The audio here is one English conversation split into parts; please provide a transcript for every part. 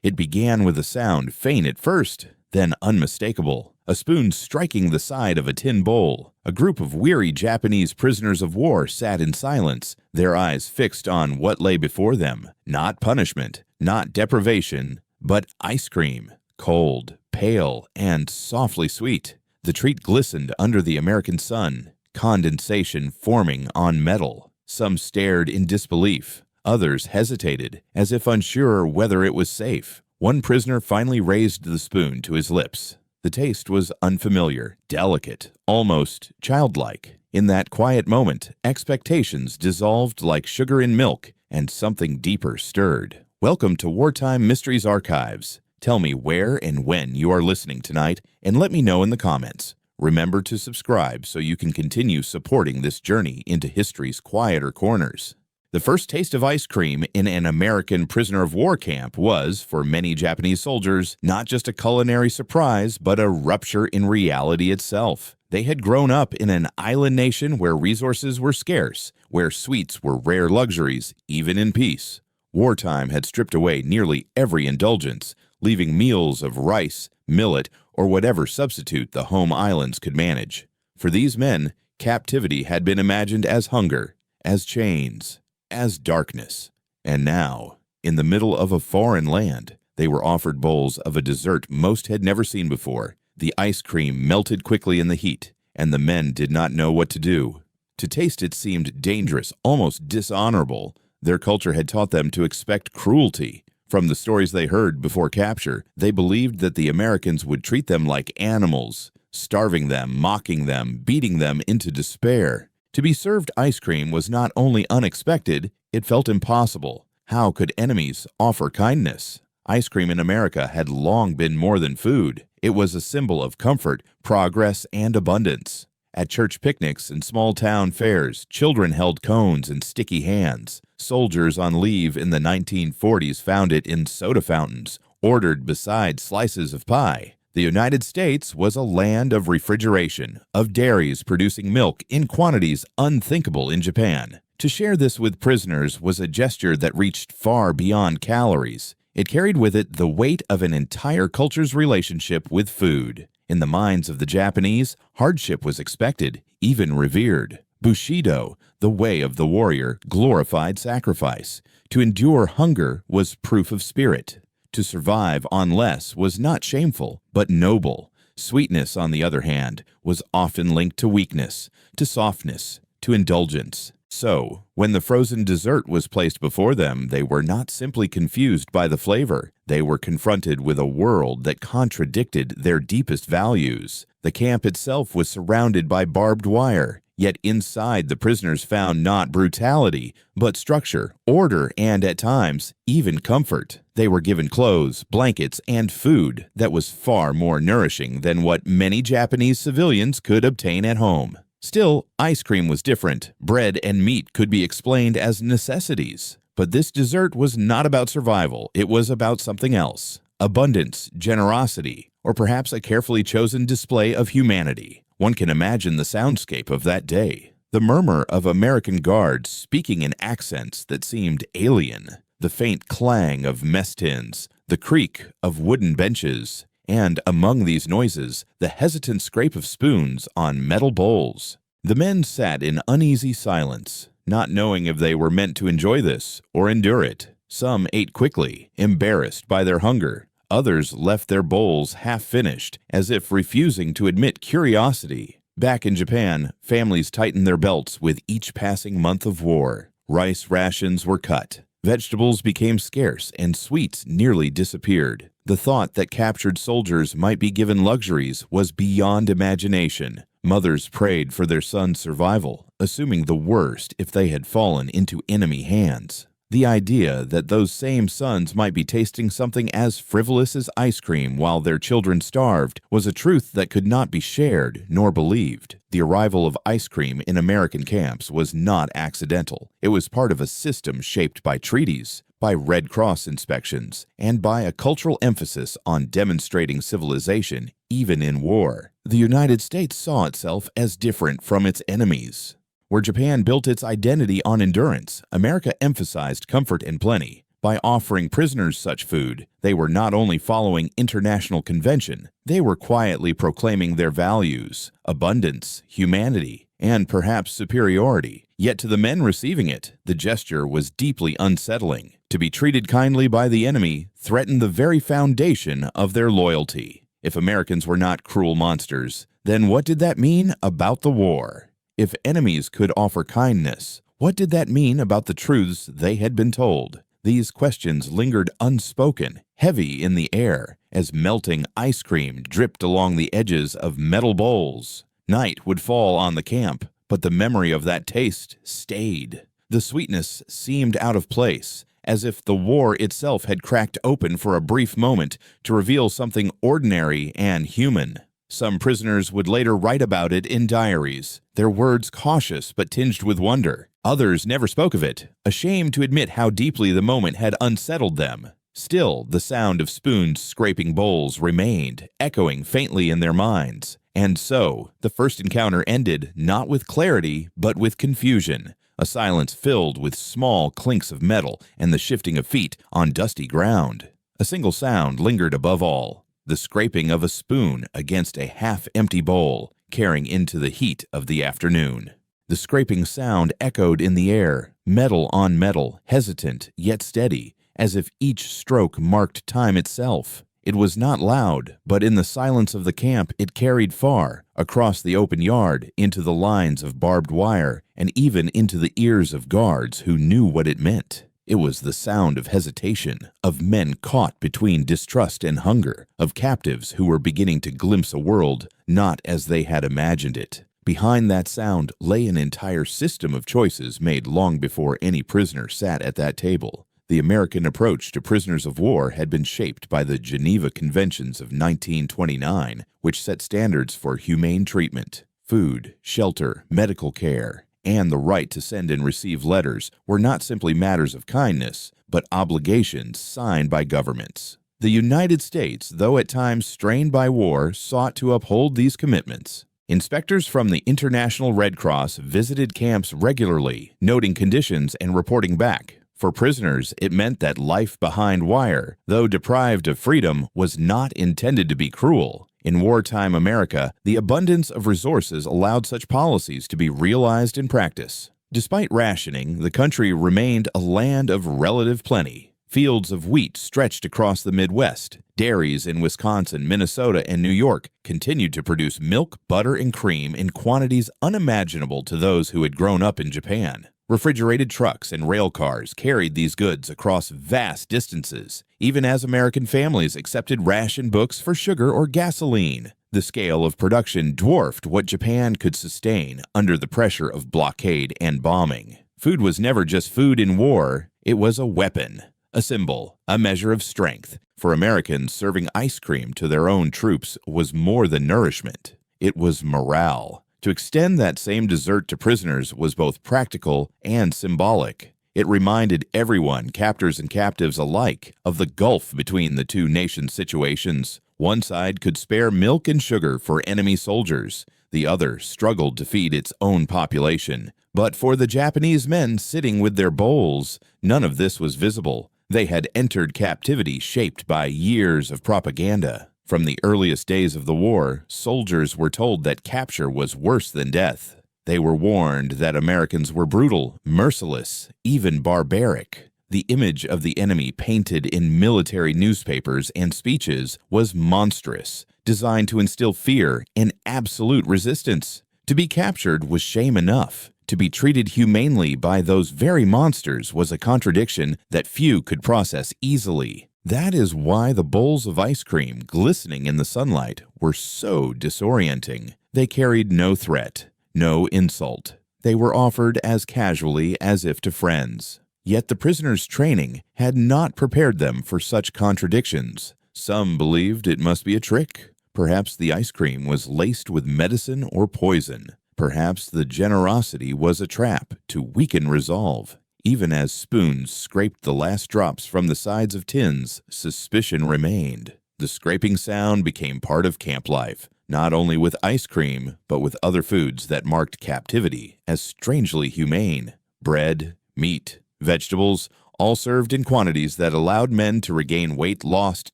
It began with a sound faint at first, then unmistakable. A spoon striking the side of a tin bowl. A group of weary Japanese prisoners of war sat in silence, their eyes fixed on what lay before them. Not punishment, not deprivation, but ice cream. Cold, pale, and softly sweet. The treat glistened under the American sun, condensation forming on metal. Some stared in disbelief. Others hesitated, as if unsure whether it was safe. One prisoner finally raised the spoon to his lips. The taste was unfamiliar, delicate, almost childlike. In that quiet moment, expectations dissolved like sugar in milk, and something deeper stirred. Welcome to Wartime Mysteries Archives. Tell me where and when you are listening tonight, and let me know in the comments. Remember to subscribe so you can continue supporting this journey into history's quieter corners. The first taste of ice cream in an American prisoner of war camp was, for many Japanese soldiers, not just a culinary surprise, but a rupture in reality itself. They had grown up in an island nation where resources were scarce, where sweets were rare luxuries, even in peace. Wartime had stripped away nearly every indulgence, leaving meals of rice, millet, or whatever substitute the home islands could manage. For these men, captivity had been imagined as hunger, as chains, as darkness. And now, in the middle of a foreign land, they were offered bowls of a dessert most had never seen before. The ice cream melted quickly in the heat, and the men did not know what to do. To taste it seemed dangerous, almost dishonorable. Their culture had taught them to expect cruelty. From the stories they heard before capture, they believed that the Americans would treat them like animals, starving them, mocking them, beating them into despair. To be served ice cream was not only unexpected, it felt impossible. How could enemies offer kindness? Ice cream in America had long been more than food. It was a symbol of comfort, progress, and abundance. At church picnics and small-town fairs, children held cones in sticky hands. Soldiers on leave in the 1940s found it in soda fountains, ordered beside slices of pie. The United States was a land of refrigeration, of dairies producing milk in quantities unthinkable in Japan. To share this with prisoners was a gesture that reached far beyond calories. It carried with it the weight of an entire culture's relationship with food. In the minds of the Japanese, hardship was expected, even revered. Bushido, the way of the warrior, glorified sacrifice. To endure hunger was proof of spirit. To survive on less was not shameful, but noble. Sweetness, on the other hand, was often linked to weakness, to softness, to indulgence. So, when the frozen dessert was placed before them, they were not simply confused by the flavor. They were confronted with a world that contradicted their deepest values. The camp itself was surrounded by barbed wire. Yet inside the prisoners found not brutality, but structure, order, and at times, even comfort. They were given clothes, blankets, and food that was far more nourishing than what many Japanese civilians could obtain at home. Still, ice cream was different. Bread and meat could be explained as necessities. But this dessert was not about survival. It was about something else. Abundance, generosity, or perhaps a carefully chosen display of humanity. One can imagine the soundscape of that day. The murmur of American guards speaking in accents that seemed alien. The faint clang of mess tins. The creak of wooden benches. And among these noises, the hesitant scrape of spoons on metal bowls. The men sat in uneasy silence, not knowing if they were meant to enjoy this or endure it. Some ate quickly, embarrassed by their hunger. Others left their bowls half-finished, as if refusing to admit curiosity. Back in Japan, families tightened their belts with each passing month of war. Rice rations were cut. Vegetables became scarce, and sweets nearly disappeared. The thought that captured soldiers might be given luxuries was beyond imagination. Mothers prayed for their sons' survival, assuming the worst if they had fallen into enemy hands. The idea that those same sons might be tasting something as frivolous as ice cream while their children starved was a truth that could not be shared nor believed. The arrival of ice cream in American camps was not accidental. It was part of a system shaped by treaties, by Red Cross inspections, and by a cultural emphasis on demonstrating civilization even in war. The United States saw itself as different from its enemies. Where Japan built its identity on endurance, America emphasized comfort and plenty. By offering prisoners such food, they were not only following international convention, they were quietly proclaiming their values, abundance, humanity, and perhaps superiority. Yet to the men receiving it, the gesture was deeply unsettling. To be treated kindly by the enemy threatened the very foundation of their loyalty. If Americans were not cruel monsters, then what did that mean about the war? If enemies could offer kindness, what did that mean about the truths they had been told? These questions lingered unspoken, heavy in the air, as melting ice cream dripped along the edges of metal bowls. Night would fall on the camp, but the memory of that taste stayed. The sweetness seemed out of place, as if the war itself had cracked open for a brief moment to reveal something ordinary and human. Some prisoners would later write about it in diaries, their words cautious but tinged with wonder. Others never spoke of it, ashamed to admit how deeply the moment had unsettled them. Still, the sound of spoons scraping bowls remained, echoing faintly in their minds. And so, the first encounter ended not with clarity, but with confusion, a silence filled with small clinks of metal and the shifting of feet on dusty ground. A single sound lingered above all, the scraping of a spoon against a half-empty bowl, carrying into the heat of the afternoon. The scraping sound echoed in the air, metal on metal, hesitant yet steady, as if each stroke marked time itself. It was not loud, but in the silence of the camp it carried far, across the open yard, into the lines of barbed wire, and even into the ears of guards who knew what it meant. It was the sound of hesitation, of men caught between distrust and hunger, of captives who were beginning to glimpse a world not as they had imagined it. Behind that sound lay an entire system of choices made long before any prisoner sat at that table. The American approach to prisoners of war had been shaped by the Geneva Conventions of 1929, which set standards for humane treatment. Food, shelter, medical care, and the right to send and receive letters were not simply matters of kindness, but obligations signed by governments. The United States, though at times strained by war, sought to uphold these commitments. Inspectors from the International Red Cross visited camps regularly, noting conditions and reporting back. For prisoners, it meant that life behind wire, though deprived of freedom, was not intended to be cruel. In wartime America, the abundance of resources allowed such policies to be realized in practice. Despite rationing, the country remained a land of relative plenty. Fields of wheat stretched across the Midwest. Dairies in Wisconsin, Minnesota, and New York continued to produce milk, butter, and cream in quantities unimaginable to those who had grown up in Japan. Refrigerated trucks and rail cars carried these goods across vast distances, even as American families accepted ration books for sugar or gasoline. The scale of production dwarfed what Japan could sustain under the pressure of blockade and bombing. Food was never just food in war, it was a weapon, a symbol, a measure of strength. For Americans, serving ice cream to their own troops was more than nourishment. It was morale. To extend that same dessert to prisoners was both practical and symbolic. It reminded everyone, captors and captives alike, of the gulf between the two nations' situations. One side could spare milk and sugar for enemy soldiers. The other struggled to feed its own population. But for the Japanese men sitting with their bowls, none of this was visible. They had entered captivity shaped by years of propaganda. From the earliest days of the war, soldiers were told that capture was worse than death. They were warned that Americans were brutal, merciless, even barbaric. The image of the enemy painted in military newspapers and speeches was monstrous, designed to instill fear and absolute resistance. To be captured was shame enough. To be treated humanely by those very monsters was a contradiction that few could process easily. That is why the bowls of ice cream glistening in the sunlight were so disorienting. They carried no threat, no insult. They were offered as casually as if to friends. Yet the prisoners' training had not prepared them for such contradictions. Some believed it must be a trick. Perhaps the ice cream was laced with medicine or poison. Perhaps the generosity was a trap to weaken resolve. Even as spoons scraped the last drops from the sides of tins, suspicion remained. The scraping sound became part of camp life, not only with ice cream, but with other foods that marked captivity as strangely humane. Bread, meat, vegetables, all served in quantities that allowed men to regain weight lost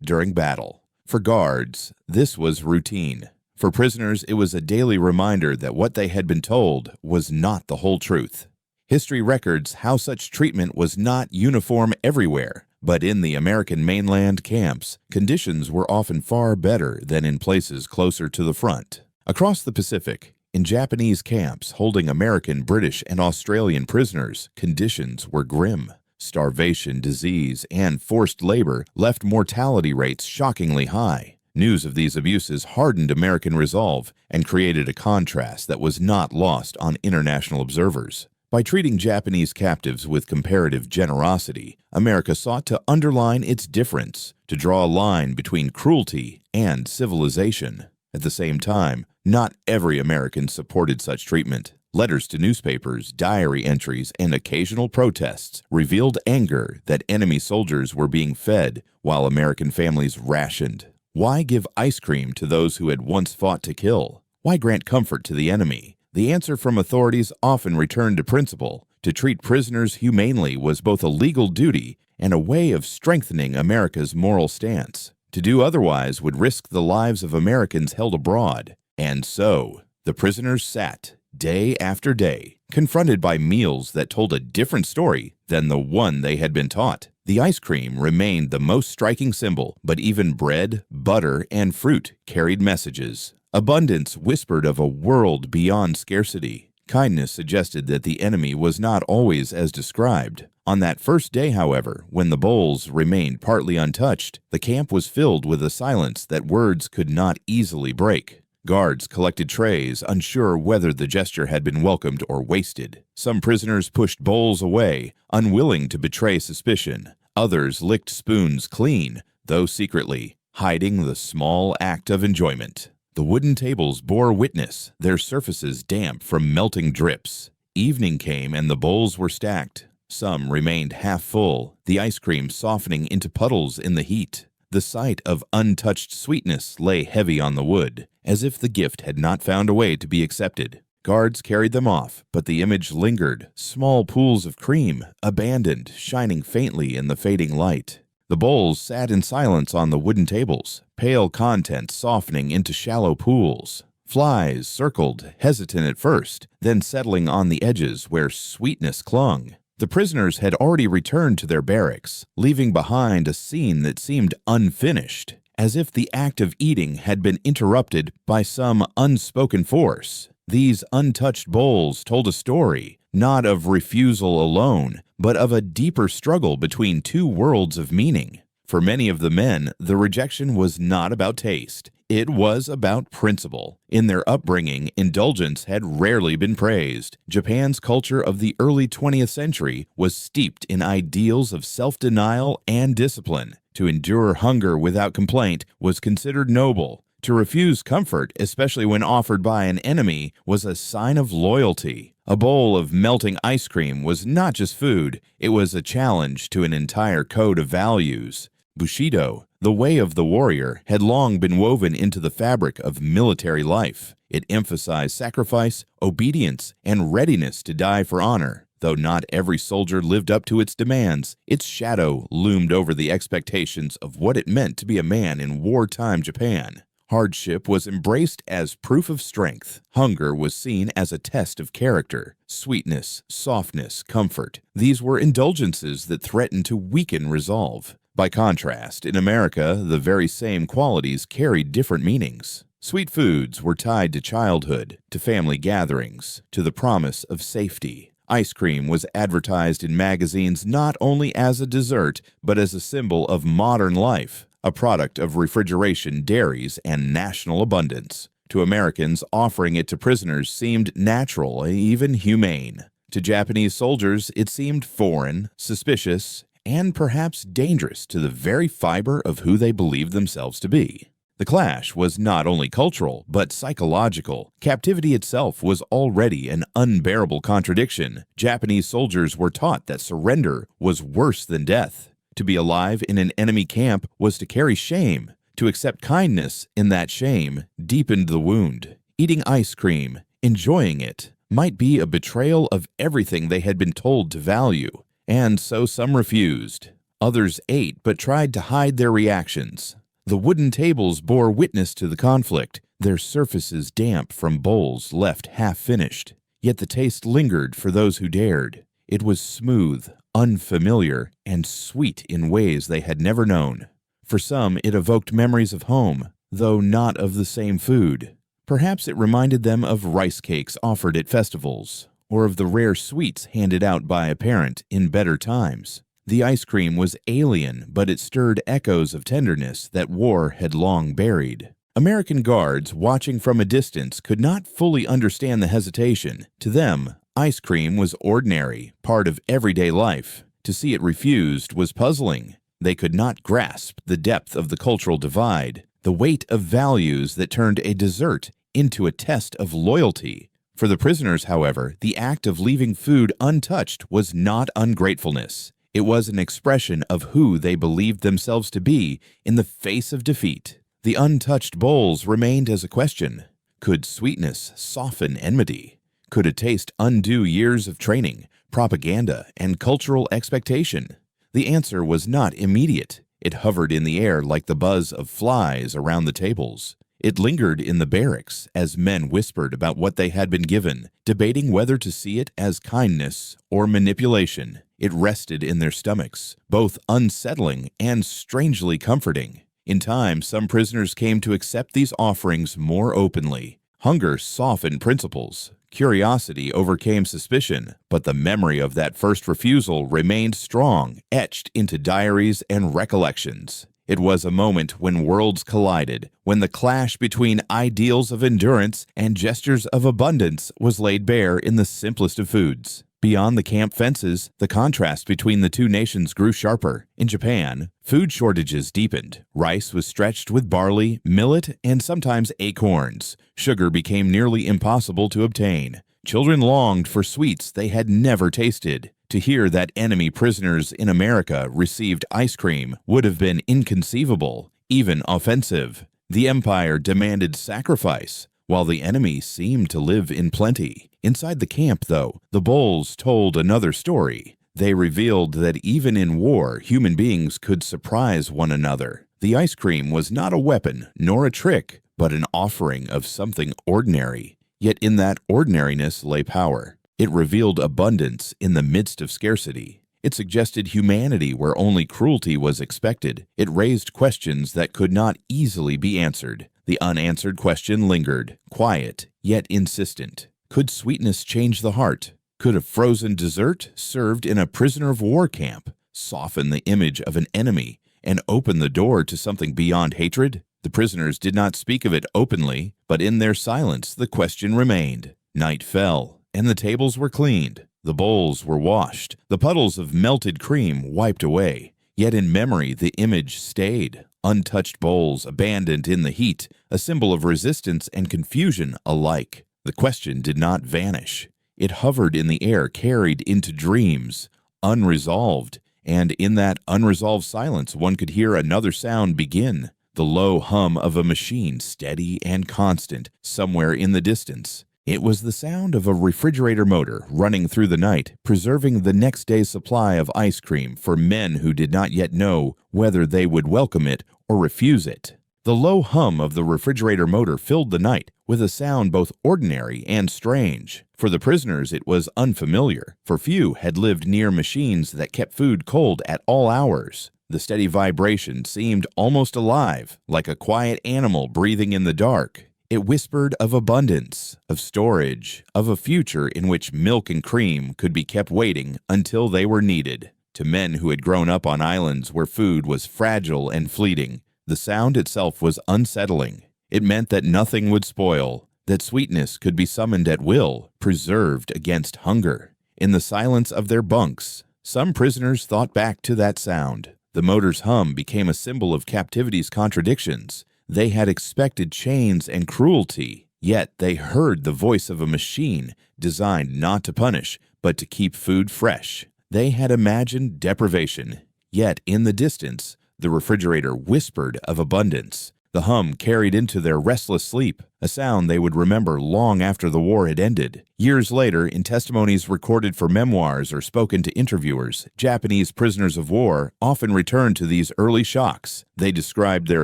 during battle. For guards, this was routine. For prisoners, it was a daily reminder that what they had been told was not the whole truth. History records how such treatment was not uniform everywhere, but in the American mainland camps, conditions were often far better than in places closer to the front. Across the Pacific, in Japanese camps holding American, British, and Australian prisoners, conditions were grim. Starvation, disease, and forced labor left mortality rates shockingly high. News of these abuses hardened American resolve and created a contrast that was not lost on international observers. By treating Japanese captives with comparative generosity, America sought to underline its difference, to draw a line between cruelty and civilization. At the same time, not every American supported such treatment. Letters to newspapers, diary entries, and occasional protests revealed anger that enemy soldiers were being fed while American families rationed. Why give ice cream to those who had once fought to kill? Why grant comfort to the enemy? The answer from authorities often returned to principle. To treat prisoners humanely was both a legal duty and a way of strengthening America's moral stance. To do otherwise would risk the lives of Americans held abroad. And so, the prisoners sat, day after day, confronted by meals that told a different story than the one they had been taught. The ice cream remained the most striking symbol, but even bread, butter, and fruit carried messages. Abundance whispered of a world beyond scarcity. Kindness suggested that the enemy was not always as described. On that first day, however, when the bowls remained partly untouched, the camp was filled with a silence that words could not easily break. Guards collected trays, unsure whether the gesture had been welcomed or wasted. Some prisoners pushed bowls away, unwilling to betray suspicion. Others licked spoons clean, though secretly, hiding the small act of enjoyment. The wooden tables bore witness, their surfaces damp from melting drips. Evening came and the bowls were stacked. Some remained half full, the ice cream softening into puddles in the heat. The sight of untouched sweetness lay heavy on the wood, as if the gift had not found a way to be accepted. Guards carried them off, but the image lingered, small pools of cream, abandoned, shining faintly in the fading light. The bowls sat in silence on the wooden tables, pale contents softening into shallow pools. Flies circled, hesitant at first, then settling on the edges where sweetness clung. The prisoners had already returned to their barracks, leaving behind a scene that seemed unfinished, as if the act of eating had been interrupted by some unspoken force. These untouched bowls told a story, not of refusal alone, but of a deeper struggle between two worlds of meaning. For many of the men, the rejection was not about taste. It was about principle. In their upbringing, indulgence had rarely been praised. Japan's culture of the early 20th century was steeped in ideals of self-denial and discipline. To endure hunger without complaint was considered noble. To refuse comfort, especially when offered by an enemy, was a sign of loyalty. A bowl of melting ice cream was not just food, it was a challenge to an entire code of values. Bushido, the way of the warrior, had long been woven into the fabric of military life. It emphasized sacrifice, obedience, and readiness to die for honor. Though not every soldier lived up to its demands, its shadow loomed over the expectations of what it meant to be a man in wartime Japan. Hardship was embraced as proof of strength. Hunger was seen as a test of character. Sweetness, softness, comfort. These were indulgences that threatened to weaken resolve. By contrast, in America, the very same qualities carried different meanings. Sweet foods were tied to childhood, to family gatherings, to the promise of safety. Ice cream was advertised in magazines not only as a dessert, but as a symbol of modern life, a product of refrigeration, dairies, and national abundance. To Americans, offering it to prisoners seemed natural, even humane. To Japanese soldiers, it seemed foreign, suspicious, and perhaps dangerous to the very fiber of who they believed themselves to be. The clash was not only cultural, but psychological. Captivity itself was already an unbearable contradiction. Japanese soldiers were taught that surrender was worse than death. To be alive in an enemy camp was to carry shame. To accept kindness in that shame deepened the wound. Eating ice cream, enjoying it, might be a betrayal of everything they had been told to value. And so some refused. Others ate but tried to hide their reactions. The wooden tables bore witness to the conflict, their surfaces damp from bowls left half-finished. Yet the taste lingered for those who dared. It was smooth, unfamiliar, and sweet in ways they had never known. For some, it evoked memories of home, though not of the same food. Perhaps it reminded them of rice cakes offered at festivals, or of the rare sweets handed out by a parent in better times. The ice cream was alien, but it stirred echoes of tenderness that war had long buried. American guards, watching from a distance, could not fully understand the hesitation. To them, ice cream was ordinary, part of everyday life. To see it refused was puzzling. They could not grasp the depth of the cultural divide, the weight of values that turned a dessert into a test of loyalty. For the prisoners, however, the act of leaving food untouched was not ungratefulness. It was an expression of who they believed themselves to be in the face of defeat. The untouched bowls remained as a question. Could sweetness soften enmity? Could a taste undo years of training, propaganda, and cultural expectation? The answer was not immediate. It hovered in the air like the buzz of flies around the tables. It lingered in the barracks as men whispered about what they had been given, debating whether to see it as kindness or manipulation. It rested in their stomachs, both unsettling and strangely comforting. In time, some prisoners came to accept these offerings more openly. Hunger softened principles. Curiosity overcame suspicion, but the memory of that first refusal remained strong, etched into diaries and recollections. It was a moment when worlds collided, when the clash between ideals of endurance and gestures of abundance was laid bare in the simplest of foods. Beyond the camp fences, the contrast between the two nations grew sharper. In Japan, food shortages deepened. Rice was stretched with barley, millet, and sometimes acorns. Sugar became nearly impossible to obtain. Children longed for sweets they had never tasted. To hear that enemy prisoners in America received ice cream would have been inconceivable, even offensive. The empire demanded sacrifice, while the enemy seemed to live in plenty. Inside the camp, though, the bowls told another story. They revealed that even in war, human beings could surprise one another. The ice cream was not a weapon nor a trick, but an offering of something ordinary. Yet in that ordinariness lay power. It revealed abundance in the midst of scarcity. It suggested humanity where only cruelty was expected. It raised questions that could not easily be answered. The unanswered question lingered, quiet yet insistent. Could sweetness change the heart? Could a frozen dessert served in a prisoner of war camp soften the image of an enemy and open the door to something beyond hatred? The prisoners did not speak of it openly, but in their silence the question remained. Night fell, and the tables were cleaned. The bowls were washed, the puddles of melted cream wiped away. Yet in memory the image stayed. Untouched bowls abandoned in the heat, a symbol of resistance and confusion alike. The question did not vanish. It hovered in the air, carried into dreams, unresolved. And in that unresolved silence one could hear another sound begin. The low hum of a machine, steady and constant, somewhere in the distance. It was the sound of a refrigerator motor running through the night, preserving the next day's supply of ice cream for men who did not yet know whether they would welcome it or refuse it. The low hum of the refrigerator motor filled the night with a sound both ordinary and strange. For the prisoners it was unfamiliar, for few had lived near machines that kept food cold at all hours. The steady vibration seemed almost alive, like a quiet animal breathing in the dark. It whispered of abundance, of storage, of a future in which milk and cream could be kept waiting until they were needed. To men who had grown up on islands where food was fragile and fleeting, the sound itself was unsettling. It meant that nothing would spoil, that sweetness could be summoned at will, preserved against hunger. In the silence of their bunks, some prisoners thought back to that sound. The motor's hum became a symbol of captivity's contradictions. They had expected chains and cruelty, yet they heard the voice of a machine designed not to punish, but to keep food fresh. They had imagined deprivation, yet in the distance, the refrigerator whispered of abundance. The hum carried into their restless sleep, a sound they would remember long after the war had ended. Years later, in testimonies recorded for memoirs or spoken to interviewers, Japanese prisoners of war often returned to these early shocks. They described their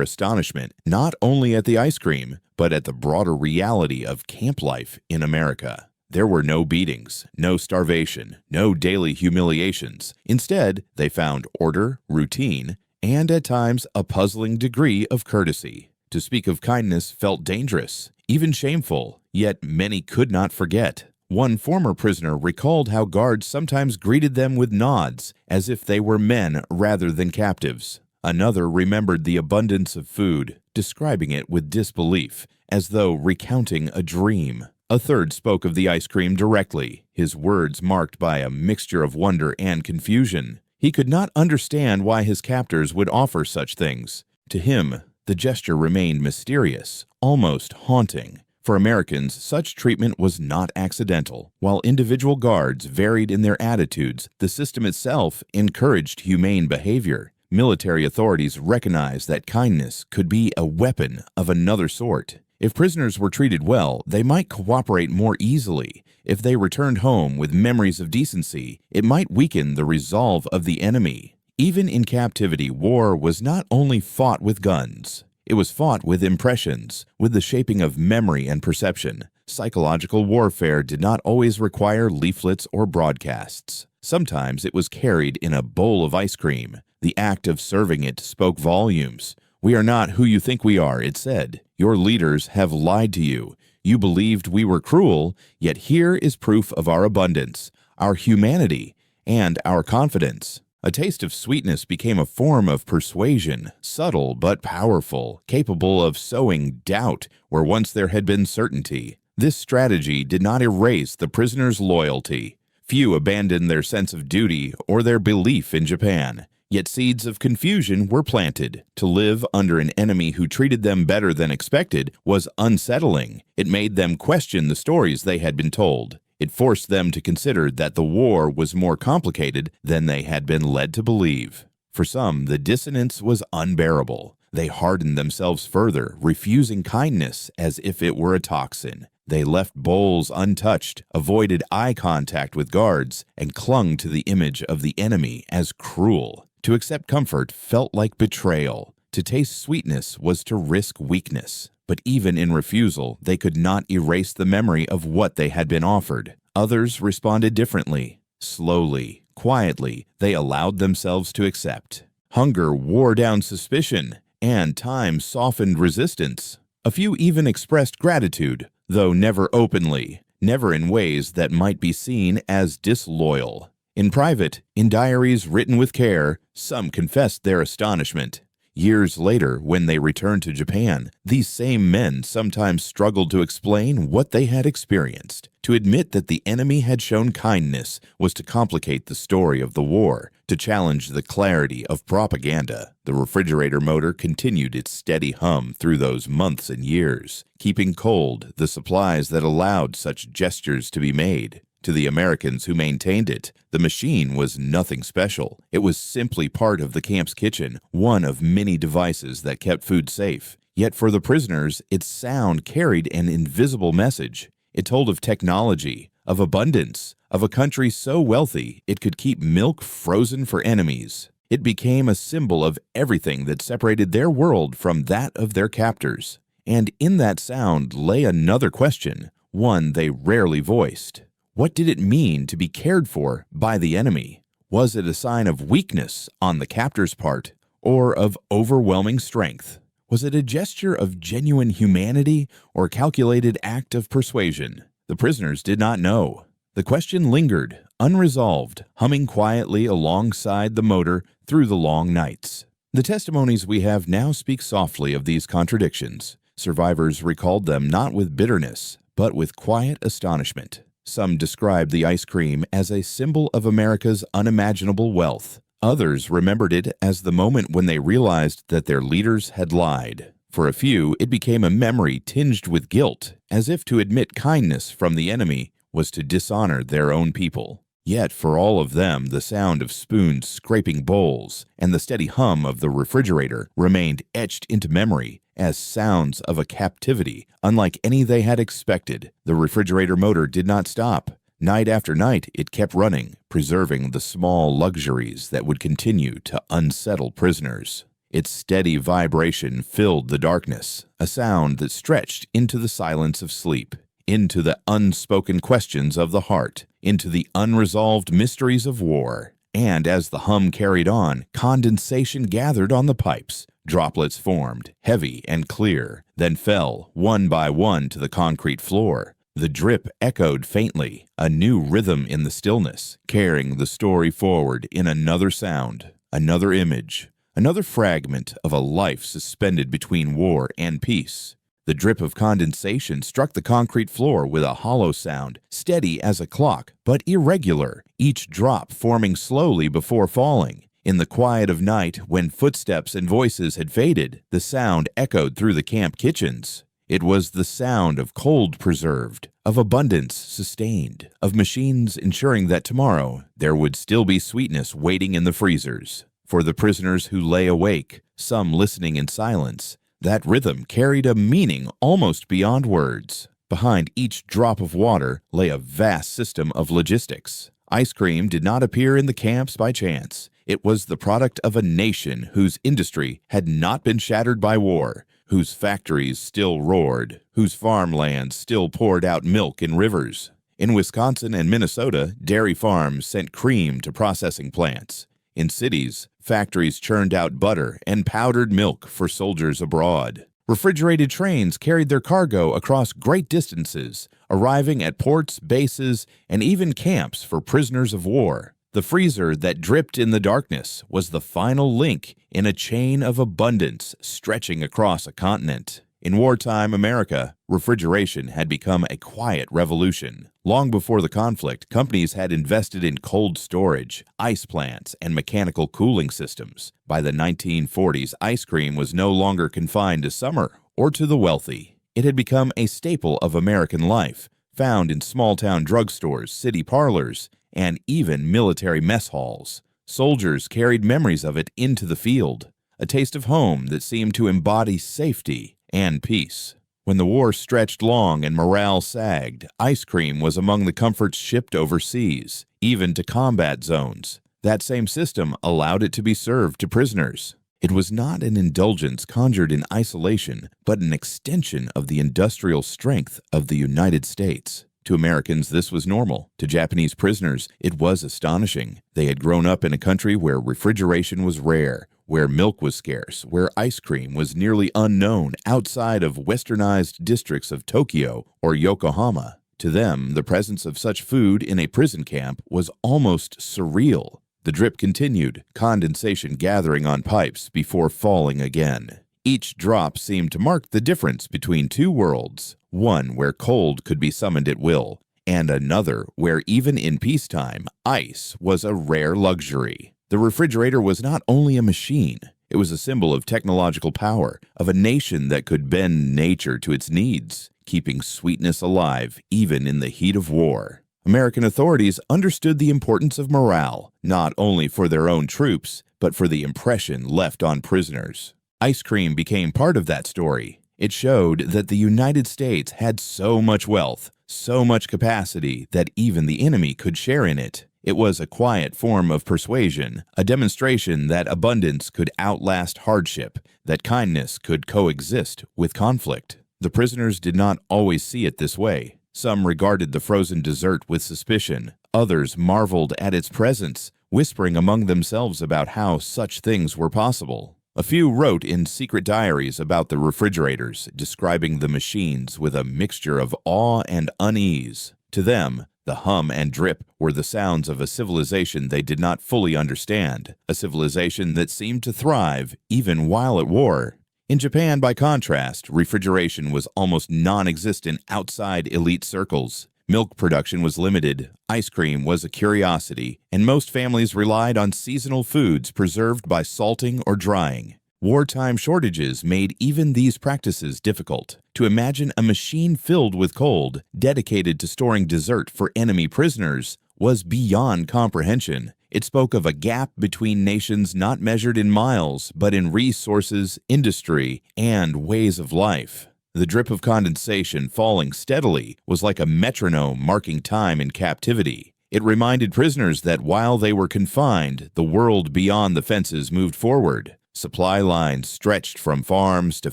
astonishment not only at the ice cream, but at the broader reality of camp life in America. There were no beatings, no starvation, no daily humiliations. Instead, they found order, routine, and at times a puzzling degree of courtesy. To speak of kindness felt dangerous, even shameful, yet many could not forget. One former prisoner recalled how guards sometimes greeted them with nods, as if they were men rather than captives. Another remembered the abundance of food, describing it with disbelief, as though recounting a dream. A third spoke of the ice cream directly, his words marked by a mixture of wonder and confusion. He could not understand why his captors would offer such things. To him, the gesture remained mysterious, almost haunting. For Americans, such treatment was not accidental. While individual guards varied in their attitudes, the system itself encouraged humane behavior. Military authorities recognized that kindness could be a weapon of another sort. If prisoners were treated well, they might cooperate more easily. If they returned home with memories of decency, it might weaken the resolve of the enemy. Even in captivity, war was not only fought with guns. It was fought with impressions, with the shaping of memory and perception. Psychological warfare did not always require leaflets or broadcasts. Sometimes it was carried in a bowl of ice cream. The act of serving it spoke volumes. "We are not who you think we are," it said. "Your leaders have lied to you. You believed we were cruel, yet here is proof of our abundance, our humanity, and our confidence." A taste of sweetness became a form of persuasion, subtle but powerful, capable of sowing doubt where once there had been certainty. This strategy did not erase the prisoner's loyalty. Few abandoned their sense of duty or their belief in Japan. Yet seeds of confusion were planted. To live under an enemy who treated them better than expected was unsettling. It made them question the stories they had been told. It forced them to consider that the war was more complicated than they had been led to believe. For some, the dissonance was unbearable. They hardened themselves further, refusing kindness as if it were a toxin. They left bowls untouched, avoided eye contact with guards, and clung to the image of the enemy as cruel. To accept comfort felt like betrayal. To taste sweetness was to risk weakness. But even in refusal, they could not erase the memory of what they had been offered. Others responded differently. Slowly, quietly, they allowed themselves to accept. Hunger wore down suspicion, and time softened resistance. A few even expressed gratitude, though never openly, never in ways that might be seen as disloyal. In private, in diaries written with care, some confessed their astonishment. Years later, when they returned to Japan, these same men sometimes struggled to explain what they had experienced. To admit that the enemy had shown kindness was to complicate the story of the war, to challenge the clarity of propaganda. The refrigerator motor continued its steady hum through those months and years, keeping cold the supplies that allowed such gestures to be made. To the Americans who maintained it, the machine was nothing special. It was simply part of the camp's kitchen, one of many devices that kept food safe. Yet for the prisoners, its sound carried an invisible message. It told of technology, of abundance, of a country so wealthy it could keep milk frozen for enemies. It became a symbol of everything that separated their world from that of their captors. And in that sound lay another question, one they rarely voiced. What did it mean to be cared for by the enemy? Was it a sign of weakness on the captor's part, or of overwhelming strength? Was it a gesture of genuine humanity or a calculated act of persuasion? The prisoners did not know. The question lingered, unresolved, humming quietly alongside the motor through the long nights. The testimonies we have now speak softly of these contradictions. Survivors recalled them not with bitterness, but with quiet astonishment. Some described the ice cream as a symbol of America's unimaginable wealth. Others remembered it as the moment when they realized that their leaders had lied. For a few, it became a memory tinged with guilt, as if to admit kindness from the enemy was to dishonor their own people. Yet for all of them, the sound of spoons scraping bowls and the steady hum of the refrigerator remained etched into memory as sounds of a captivity unlike any they had expected. The refrigerator motor did not stop. Night after night, it kept running, preserving the small luxuries that would continue to unsettle prisoners. Its steady vibration filled the darkness, a sound that stretched into the silence of sleep, into the unspoken questions of the heart, into the unresolved mysteries of war. And as the hum carried on, condensation gathered on the pipes. Droplets formed, heavy and clear, then fell one by one to the concrete floor. The drip echoed faintly, a new rhythm in the stillness, carrying the story forward in another sound, another image, another fragment of a life suspended between war and peace. The drip of condensation struck the concrete floor with a hollow sound, steady as a clock, but irregular, each drop forming slowly before falling. In the quiet of night, when footsteps and voices had faded, the sound echoed through the camp kitchens. It was the sound of cold preserved, of abundance sustained, of machines ensuring that tomorrow there would still be sweetness waiting in the freezers. For the prisoners who lay awake, some listening in silence, that rhythm carried a meaning almost beyond words. Behind each drop of water lay a vast system of logistics. Ice cream did not appear in the camps by chance. It was the product of a nation whose industry had not been shattered by war, whose factories still roared, whose farmlands still poured out milk in rivers. In Wisconsin and Minnesota, dairy farms sent cream to processing plants. In cities, factories churned out butter and powdered milk for soldiers abroad. Refrigerated trains carried their cargo across great distances, arriving at ports, bases, and even camps for prisoners of war. The freezer that dripped in the darkness was the final link in a chain of abundance stretching across a continent. In wartime America, refrigeration had become a quiet revolution. Long before the conflict, companies had invested in cold storage, ice plants, and mechanical cooling systems. By the 1940s, ice cream was no longer confined to summer or to the wealthy. It had become a staple of American life, found in small-town drugstores, city parlors, and even military mess halls. Soldiers carried memories of it into the field, a taste of home that seemed to embody safety and peace. When the war stretched long and morale sagged, ice cream was among the comforts shipped overseas, even to combat zones. That same system allowed it to be served to prisoners. It was not an indulgence conjured in isolation, but an extension of the industrial strength of the United States. To Americans, this was normal. To Japanese prisoners, it was astonishing. They had grown up in a country where refrigeration was rare, where milk was scarce, where ice cream was nearly unknown outside of westernized districts of Tokyo or Yokohama. To them, the presence of such food in a prison camp was almost surreal. The drip continued, condensation gathering on pipes before falling again. Each drop seemed to mark the difference between two worlds, one where cold could be summoned at will, and another where even in peacetime, ice was a rare luxury. The refrigerator was not only a machine, it was a symbol of technological power, of a nation that could bend nature to its needs, keeping sweetness alive even in the heat of war. American authorities understood the importance of morale, not only for their own troops, but for the impression left on prisoners. Ice cream became part of that story. It showed that the United States had so much wealth, so much capacity that even the enemy could share in it. It was a quiet form of persuasion, a demonstration that abundance could outlast hardship, that kindness could coexist with conflict. The prisoners did not always see it this way. Some regarded the frozen dessert with suspicion. Others marveled at its presence, whispering among themselves about how such things were possible. A few wrote in secret diaries about the refrigerators, describing the machines with a mixture of awe and unease. To them, the hum and drip were the sounds of a civilization they did not fully understand, a civilization that seemed to thrive even while at war. In Japan, by contrast, refrigeration was almost non-existent outside elite circles. Milk production was limited, ice cream was a curiosity, and most families relied on seasonal foods preserved by salting or drying. Wartime shortages made even these practices difficult. To imagine a machine filled with cold, dedicated to storing dessert for enemy prisoners, was beyond comprehension. It spoke of a gap between nations not measured in miles, but in resources, industry, and ways of life. The drip of condensation falling steadily was like a metronome marking time in captivity. It reminded prisoners that while they were confined, the world beyond the fences moved forward. Supply lines stretched from farms to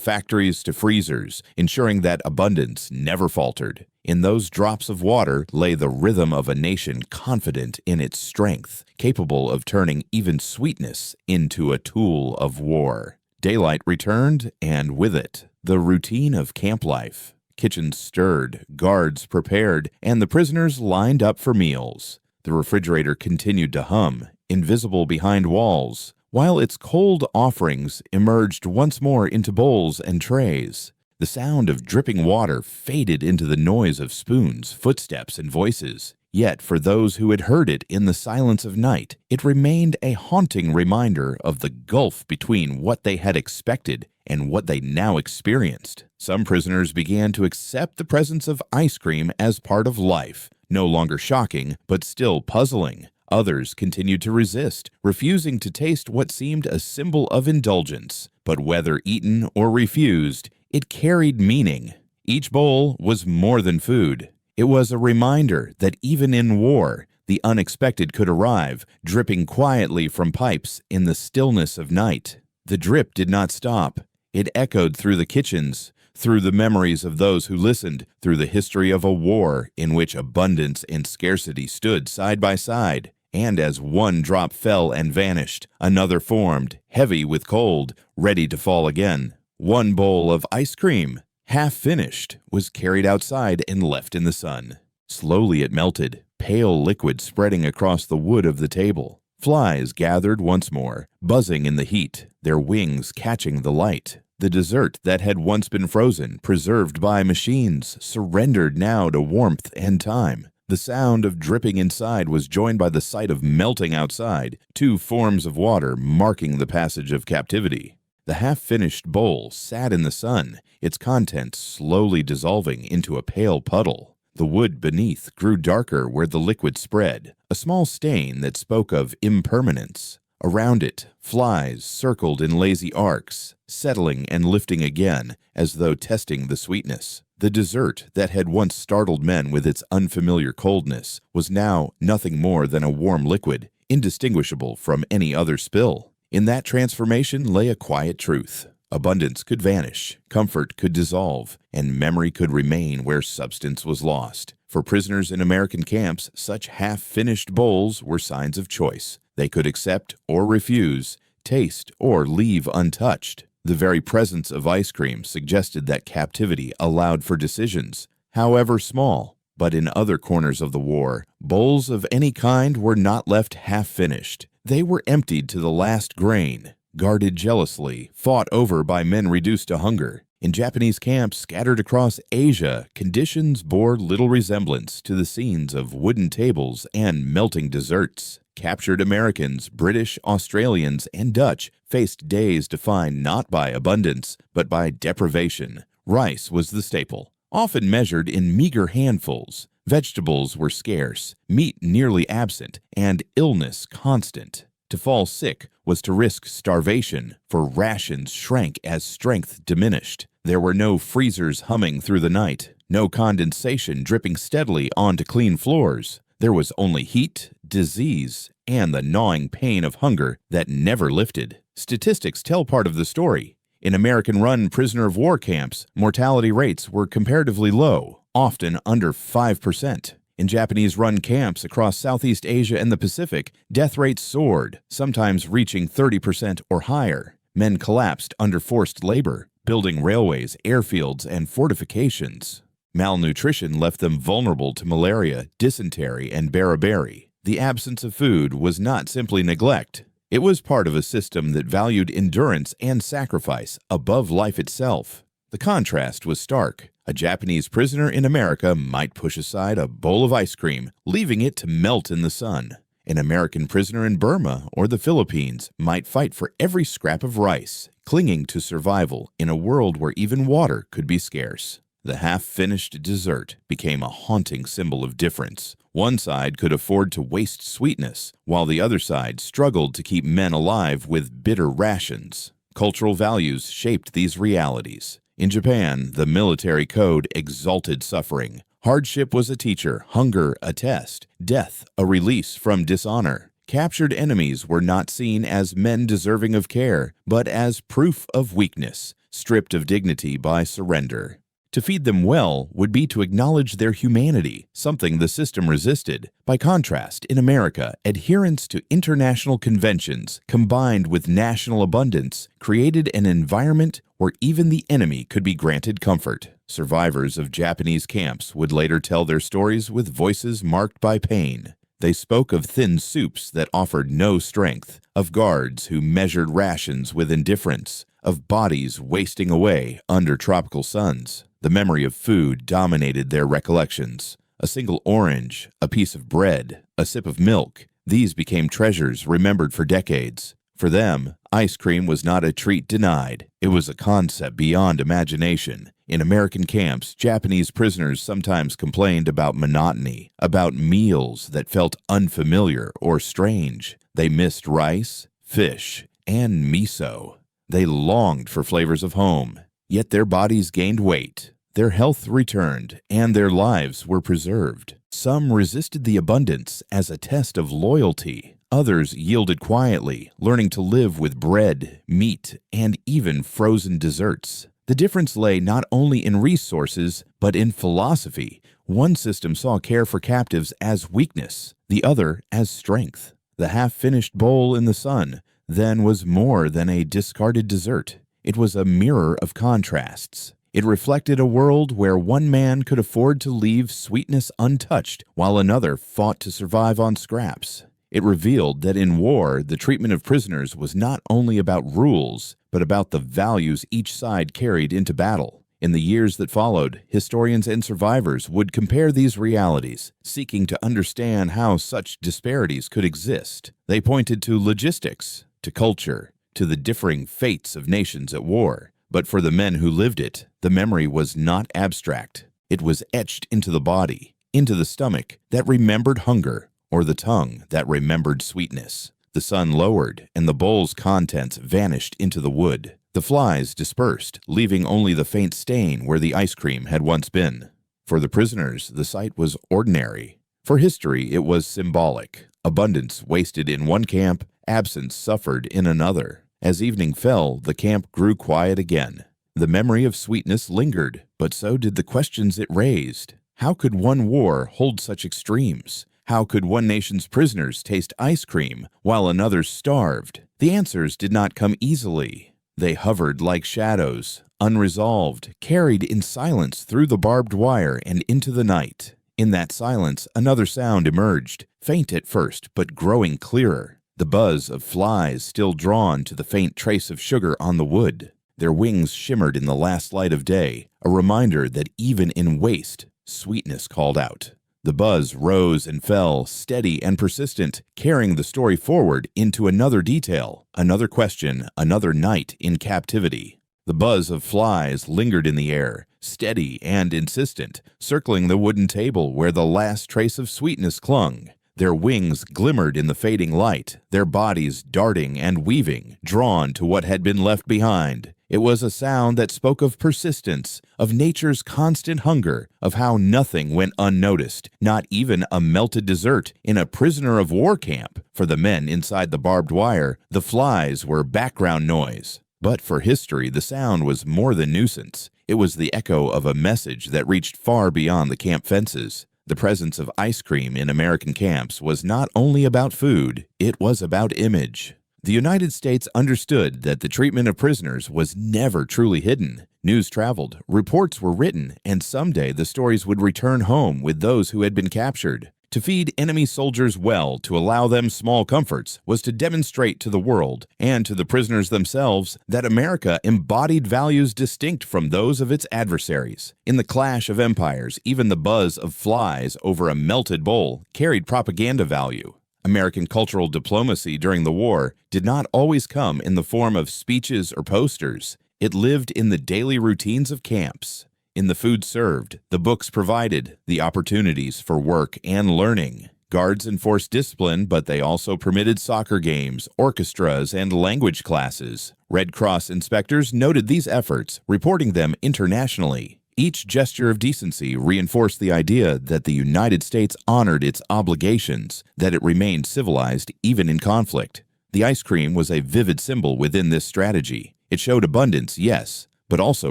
factories to freezers, ensuring that abundance never faltered. In those drops of water lay the rhythm of a nation confident in its strength, capable of turning even sweetness into a tool of war. Daylight returned, and with it, the routine of camp life. Kitchens stirred, guards prepared, and the prisoners lined up for meals. The refrigerator continued to hum, invisible behind walls, while its cold offerings emerged once more into bowls and trays. The sound of dripping water faded into the noise of spoons, footsteps, and voices. Yet for those who had heard it in the silence of night, it remained a haunting reminder of the gulf between what they had expected and what they now experienced. Some prisoners began to accept the presence of ice cream as part of life, no longer shocking, but still puzzling. Others continued to resist, refusing to taste what seemed a symbol of indulgence. But whether eaten or refused, it carried meaning. Each bowl was more than food. It was a reminder that even in war, the unexpected could arrive, dripping quietly from pipes in the stillness of night. The drip did not stop. It echoed through the kitchens, through the memories of those who listened, through the history of a war in which abundance and scarcity stood side by side. And as one drop fell and vanished, another formed, heavy with cold, ready to fall again. One bowl of ice cream, half finished, was carried outside and left in the sun. Slowly it melted, pale liquid spreading across the wood of the table. Flies gathered once more, buzzing in the heat, their wings catching the light. The dessert that had once been frozen, preserved by machines, surrendered now to warmth and time. The sound of dripping inside was joined by the sight of melting outside, two forms of water marking the passage of captivity. The half-finished bowl sat in the sun, its contents slowly dissolving into a pale puddle. The wood beneath grew darker where the liquid spread, a small stain that spoke of impermanence. Around it, flies circled in lazy arcs, settling and lifting again, as though testing the sweetness. The dessert that had once startled men with its unfamiliar coldness was now nothing more than a warm liquid, indistinguishable from any other spill. In that transformation lay a quiet truth. Abundance could vanish, comfort could dissolve, and memory could remain where substance was lost. For prisoners in American camps, such half-finished bowls were signs of choice. They could accept or refuse, taste or leave untouched. The very presence of ice cream suggested that captivity allowed for decisions, however small. But in other corners of the war, bowls of any kind were not left half-finished. They were emptied to the last grain, guarded jealously, fought over by men reduced to hunger. In Japanese camps scattered across Asia, conditions bore little resemblance to the scenes of wooden tables and melting desserts. Captured Americans, British, Australians, and Dutch faced days defined not by abundance, but by deprivation. Rice was the staple, often measured in meager handfuls. Vegetables were scarce, meat nearly absent, and illness constant. To fall sick was to risk starvation, for rations shrank as strength diminished. There were no freezers humming through the night, no condensation dripping steadily onto clean floors. There was only heat, disease, and the gnawing pain of hunger that never lifted. Statistics tell part of the story. In American-run prisoner-of-war camps, mortality rates were comparatively low, often under 5%. In Japanese-run camps across Southeast Asia and the Pacific, death rates soared, sometimes reaching 30% or higher. Men collapsed under forced labor, building railways, airfields, and fortifications. Malnutrition left them vulnerable to malaria, dysentery, and beriberi. The absence of food was not simply neglect. It was part of a system that valued endurance and sacrifice above life itself. The contrast was stark. A Japanese prisoner in America might push aside a bowl of ice cream, leaving it to melt in the sun. An American prisoner in Burma or the Philippines might fight for every scrap of rice, clinging to survival in a world where even water could be scarce. The half-finished dessert became a haunting symbol of difference. One side could afford to waste sweetness, while the other side struggled to keep men alive with bitter rations. Cultural values shaped these realities. In Japan, the military code exalted suffering. Hardship was a teacher, hunger a test, death a release from dishonor. Captured enemies were not seen as men deserving of care, but as proof of weakness, stripped of dignity by surrender. To feed them well would be to acknowledge their humanity, something the system resisted. By contrast, in America, adherence to international conventions combined with national abundance created an environment where even the enemy could be granted comfort. Survivors of Japanese camps would later tell their stories with voices marked by pain. They spoke of thin soups that offered no strength, of guards who measured rations with indifference, of bodies wasting away under tropical suns. The memory of food dominated their recollections. A single orange, a piece of bread, a sip of milk, these became treasures remembered for decades. For them, ice cream was not a treat denied. It was a concept beyond imagination. In American camps, Japanese prisoners sometimes complained about monotony, about meals that felt unfamiliar or strange. They missed rice, fish, and miso. They longed for flavors of home. Yet their bodies gained weight, their health returned, and their lives were preserved. Some resisted the abundance as a test of loyalty. Others yielded quietly, learning to live with bread, meat, and even frozen desserts. The difference lay not only in resources, but in philosophy. One system saw care for captives as weakness, the other as strength. The half-finished bowl in the sun then was more than a discarded dessert. It was a mirror of contrasts. It reflected a world where one man could afford to leave sweetness untouched while another fought to survive on scraps. It revealed that in war, the treatment of prisoners was not only about rules, but about the values each side carried into battle. In the years that followed, historians and survivors would compare these realities, seeking to understand how such disparities could exist. They pointed to logistics, to culture, to the differing fates of nations at war. But for the men who lived it, the memory was not abstract. It was etched into the body, into the stomach that remembered hunger, or the tongue that remembered sweetness. The sun lowered, and the bowl's contents vanished into the wood. The flies dispersed, leaving only the faint stain where the ice cream had once been. For the prisoners, the sight was ordinary. For history, it was symbolic. Abundance wasted in one camp, absence suffered in another. As evening fell, the camp grew quiet again. The memory of sweetness lingered, but so did the questions it raised. How could one war hold such extremes? How could one nation's prisoners taste ice cream while another starved? The answers did not come easily. They hovered like shadows, unresolved, carried in silence through the barbed wire and into the night. In that silence, another sound emerged, faint at first, but growing clearer. The buzz of flies still drawn to the faint trace of sugar on the wood. Their wings shimmered in the last light of day, a reminder that even in waste, sweetness called out. The buzz rose and fell, steady and persistent, carrying the story forward into another detail, another question, another night in captivity. The buzz of flies lingered in the air, steady and insistent, circling the wooden table where the last trace of sweetness clung. Their wings glimmered in the fading light, their bodies darting and weaving, drawn to what had been left behind. It was a sound that spoke of persistence, of nature's constant hunger, of how nothing went unnoticed, not even a melted dessert in a prisoner of war camp. For the men inside the barbed wire, the flies were background noise. But for history, the sound was more than nuisance. It was the echo of a message that reached far beyond the camp fences. The presence of ice cream in American camps was not only about food, it was about image. The United States understood that the treatment of prisoners was never truly hidden. News traveled, reports were written, and someday the stories would return home with those who had been captured. To feed enemy soldiers well, to allow them small comforts, was to demonstrate to the world and to the prisoners themselves that America embodied values distinct from those of its adversaries. In the clash of empires, even the buzz of flies over a melted bowl carried propaganda value. American cultural diplomacy during the war did not always come in the form of speeches or posters. It lived in the daily routines of camps. In the food served, the books provided, the opportunities for work and learning. Guards enforced discipline, but they also permitted soccer games, orchestras, and language classes. Red Cross inspectors noted these efforts, reporting them internationally. Each gesture of decency reinforced the idea that the United States honored its obligations, that it remained civilized even in conflict. The ice cream was a vivid symbol within this strategy. It showed abundance, yes, but also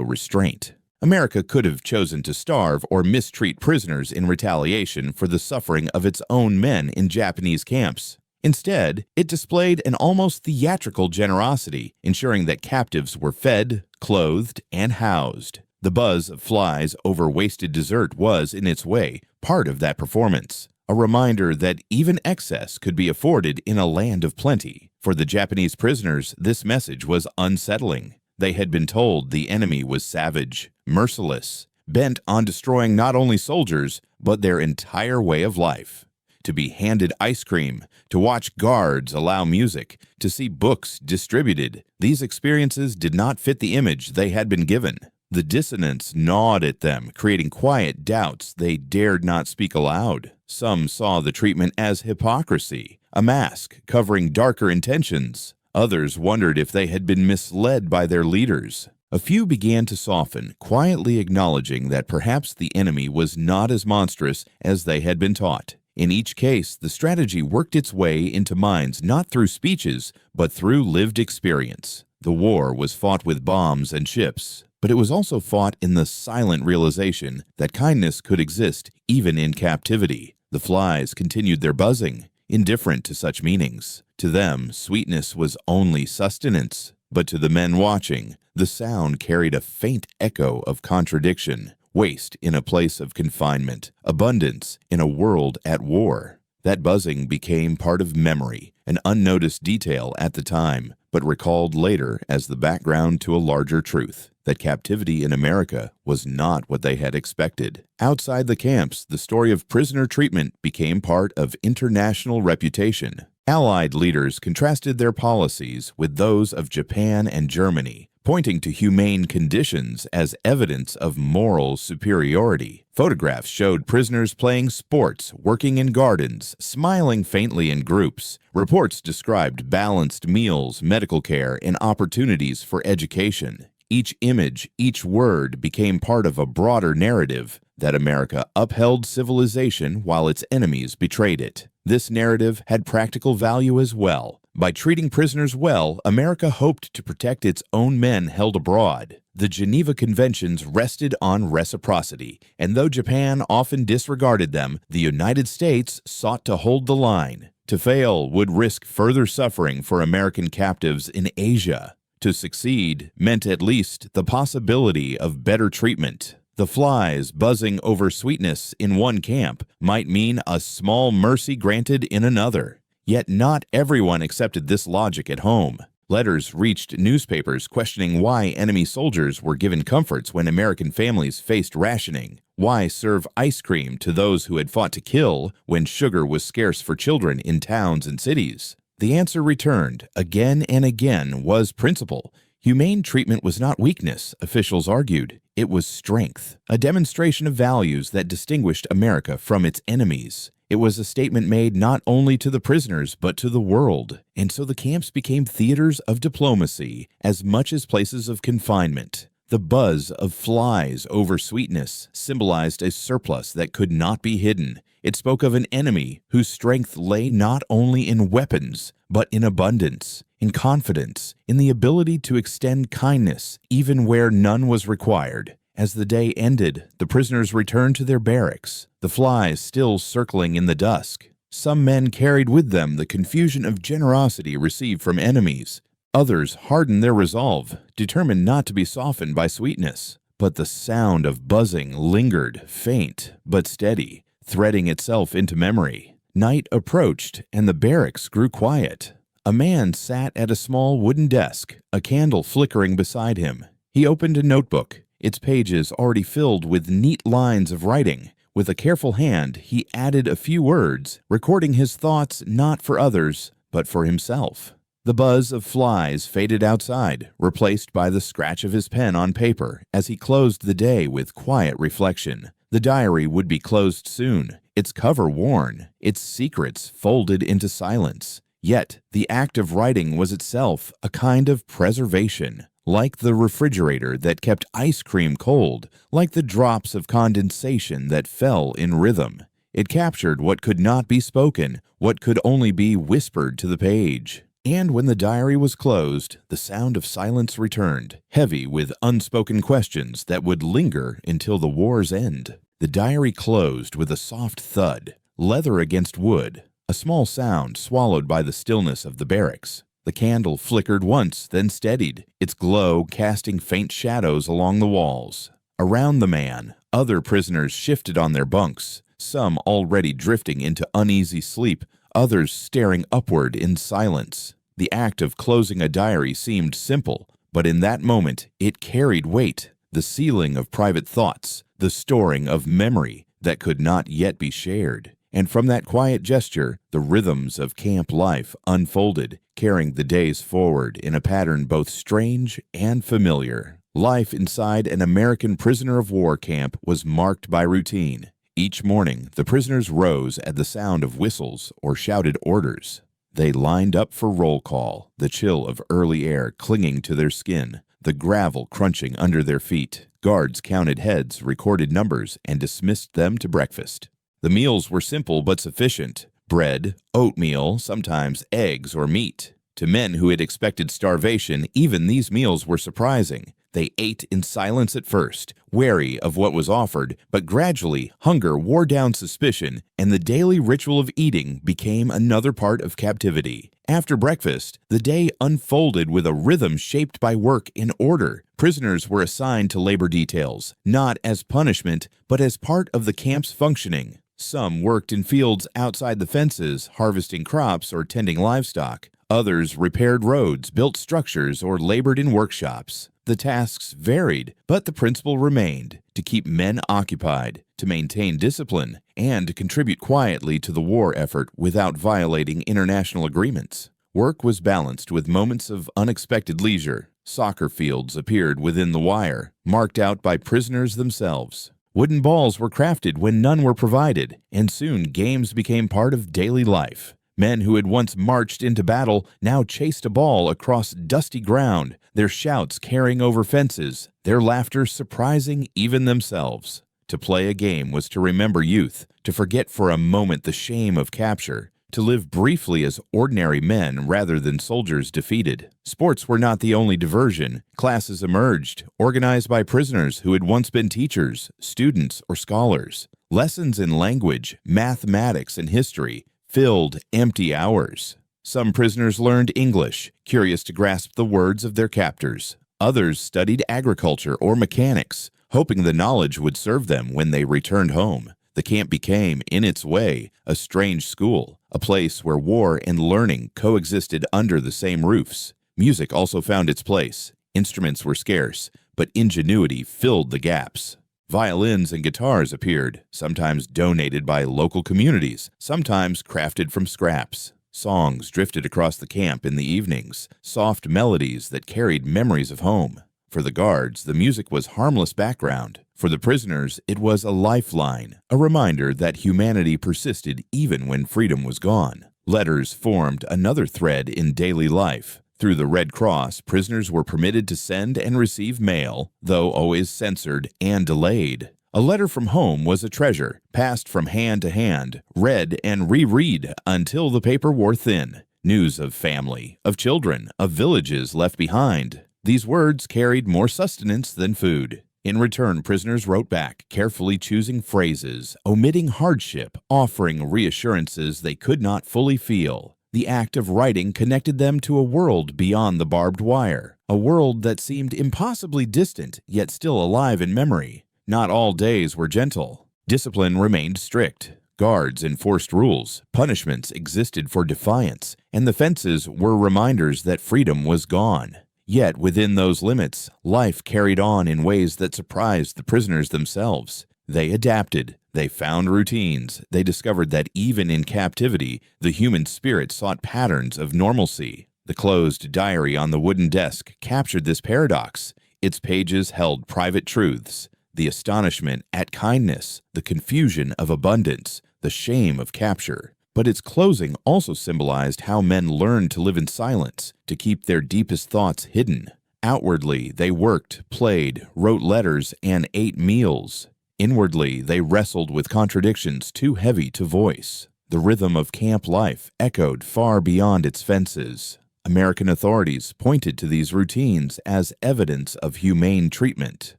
restraint. America could have chosen to starve or mistreat prisoners in retaliation for the suffering of its own men in Japanese camps. Instead, it displayed an almost theatrical generosity, ensuring that captives were fed, clothed, and housed. The buzz of flies over wasted dessert was, in its way, part of that performance, a reminder that even excess could be afforded in a land of plenty. For the Japanese prisoners, this message was unsettling. They had been told the enemy was savage, merciless, bent on destroying not only soldiers, but their entire way of life. To be handed ice cream, to watch guards allow music, to see books distributed, these experiences did not fit the image they had been given. The dissonance gnawed at them, creating quiet doubts they dared not speak aloud. Some saw the treatment as hypocrisy, a mask covering darker intentions. Others wondered if they had been misled by their leaders. A few began to soften, quietly acknowledging that perhaps the enemy was not as monstrous as they had been taught. In each case, the strategy worked its way into minds not through speeches, but through lived experience. The war was fought with bombs and ships, but it was also fought in the silent realization that kindness could exist even in captivity. The flies continued their buzzing, indifferent to such meanings. To them, sweetness was only sustenance, but to the men watching, the sound carried a faint echo of contradiction, waste in a place of confinement, abundance in a world at war. That buzzing became part of memory, an unnoticed detail at the time, but recalled later as the background to a larger truth, that captivity in America was not what they had expected. Outside the camps, the story of prisoner treatment became part of international reputation. Allied leaders contrasted their policies with those of Japan and Germany, pointing to humane conditions as evidence of moral superiority. Photographs showed prisoners playing sports, working in gardens, smiling faintly in groups. Reports described balanced meals, medical care, and opportunities for education. Each image, each word became part of a broader narrative that America upheld civilization while its enemies betrayed it. This narrative had practical value as well. By treating prisoners well, America hoped to protect its own men held abroad. The Geneva Conventions rested on reciprocity, and though Japan often disregarded them, the United States sought to hold the line. To fail would risk further suffering for American captives in Asia. To succeed meant at least the possibility of better treatment. The flies buzzing over sweetness in one camp might mean a small mercy granted in another. Yet not everyone accepted this logic at home. Letters reached newspapers questioning why enemy soldiers were given comforts when American families faced rationing. Why serve ice cream to those who had fought to kill when sugar was scarce for children in towns and cities? The answer returned again and again was principle. Humane treatment was not weakness, officials argued. It was strength, a demonstration of values that distinguished America from its enemies. It was a statement made not only to the prisoners, but to the world. And so the camps became theaters of diplomacy as much as places of confinement. The buzz of flies over sweetness symbolized a surplus that could not be hidden. It spoke of an enemy whose strength lay not only in weapons, but in abundance, in confidence, in the ability to extend kindness even where none was required. As the day ended, the prisoners returned to their barracks, the flies still circling in the dusk. Some men carried with them the confusion of generosity received from enemies. Others hardened their resolve, determined not to be softened by sweetness. But the sound of buzzing lingered, faint but steady, threading itself into memory. Night approached, and the barracks grew quiet. A man sat at a small wooden desk, a candle flickering beside him. He opened a notebook, its pages already filled with neat lines of writing. With a careful hand, he added a few words, recording his thoughts not for others, but for himself. The buzz of flies faded outside, replaced by the scratch of his pen on paper as he closed the day with quiet reflection. The diary would be closed soon, its cover worn, its secrets folded into silence. Yet, the act of writing was itself a kind of preservation, like the refrigerator that kept ice cream cold, like the drops of condensation that fell in rhythm. It captured what could not be spoken, what could only be whispered to the page. And when the diary was closed, the sound of silence returned, heavy with unspoken questions that would linger until the war's end. The diary closed with a soft thud, leather against wood, a small sound swallowed by the stillness of the barracks. The candle flickered once, then steadied, its glow casting faint shadows along the walls. Around the man, other prisoners shifted on their bunks, some already drifting into uneasy sleep, others staring upward in silence. The act of closing a diary seemed simple, but in that moment it carried weight, the sealing of private thoughts, the storing of memory that could not yet be shared. And from that quiet gesture, the rhythms of camp life unfolded, carrying the days forward in a pattern both strange and familiar. Life inside an American prisoner of war camp was marked by routine. Each morning, the prisoners rose at the sound of whistles or shouted orders. They lined up for roll call, the chill of early air clinging to their skin, the gravel crunching under their feet. Guards counted heads, recorded numbers, and dismissed them to breakfast. The meals were simple but sufficient: bread, oatmeal, sometimes eggs or meat. To men who had expected starvation, even these meals were surprising. They ate in silence at first, wary of what was offered, but gradually hunger wore down suspicion, and the daily ritual of eating became another part of captivity. After breakfast, the day unfolded with a rhythm shaped by work in order. Prisoners were assigned to labor details, not as punishment, but as part of the camp's functioning. Some worked in fields outside the fences, harvesting crops or tending livestock. Others repaired roads, built structures, or labored in workshops. The tasks varied, but the principle remained: to keep men occupied, to maintain discipline, and to contribute quietly to the war effort without violating international agreements. Work was balanced with moments of unexpected leisure. Soccer fields appeared within the wire, marked out by prisoners themselves. Wooden balls were crafted when none were provided, and soon games became part of daily life. Men who had once marched into battle now chased a ball across dusty ground, their shouts carrying over fences, their laughter surprising even themselves. To play a game was to remember youth, to forget for a moment the shame of capture, to live briefly as ordinary men rather than soldiers defeated. Sports were not the only diversion. Classes emerged, organized by prisoners who had once been teachers, students, or scholars. Lessons in language, mathematics, and history filled empty hours. Some prisoners learned English, curious to grasp the words of their captors. Others studied agriculture or mechanics, hoping the knowledge would serve them when they returned home. The camp became, in its way, a strange school, a place where war and learning coexisted under the same roofs. Music also found its place. Instruments were scarce, but ingenuity filled the gaps. Violins and guitars appeared, sometimes donated by local communities, sometimes crafted from scraps. Songs drifted across the camp in the evenings, soft melodies that carried memories of home. For the guards, the music was harmless background. For the prisoners, it was a lifeline, a reminder that humanity persisted even when freedom was gone. Letters formed another thread in daily life. Through the Red Cross, prisoners were permitted to send and receive mail, though always censored and delayed. A letter from home was a treasure, passed from hand to hand, read and reread until the paper wore thin. News of family, of children, of villages left behind. These words carried more sustenance than food. In return, prisoners wrote back, carefully choosing phrases, omitting hardship, offering reassurances they could not fully feel. The act of writing connected them to a world beyond the barbed wire, a world that seemed impossibly distant yet still alive in memory. Not all days were gentle. Discipline remained strict. Guards enforced rules, punishments existed for defiance, and the fences were reminders that freedom was gone. Yet within those limits, life carried on in ways that surprised the prisoners themselves. They adapted. They found routines. They discovered that even in captivity, the human spirit sought patterns of normalcy. The closed diary on the wooden desk captured this paradox. Its pages held private truths, the astonishment at kindness, the confusion of abundance, the shame of capture. But its closing also symbolized how men learned to live in silence, to keep their deepest thoughts hidden. Outwardly, they worked, played, wrote letters, and ate meals. Inwardly, they wrestled with contradictions too heavy to voice. The rhythm of camp life echoed far beyond its fences. American authorities pointed to these routines as evidence of humane treatment.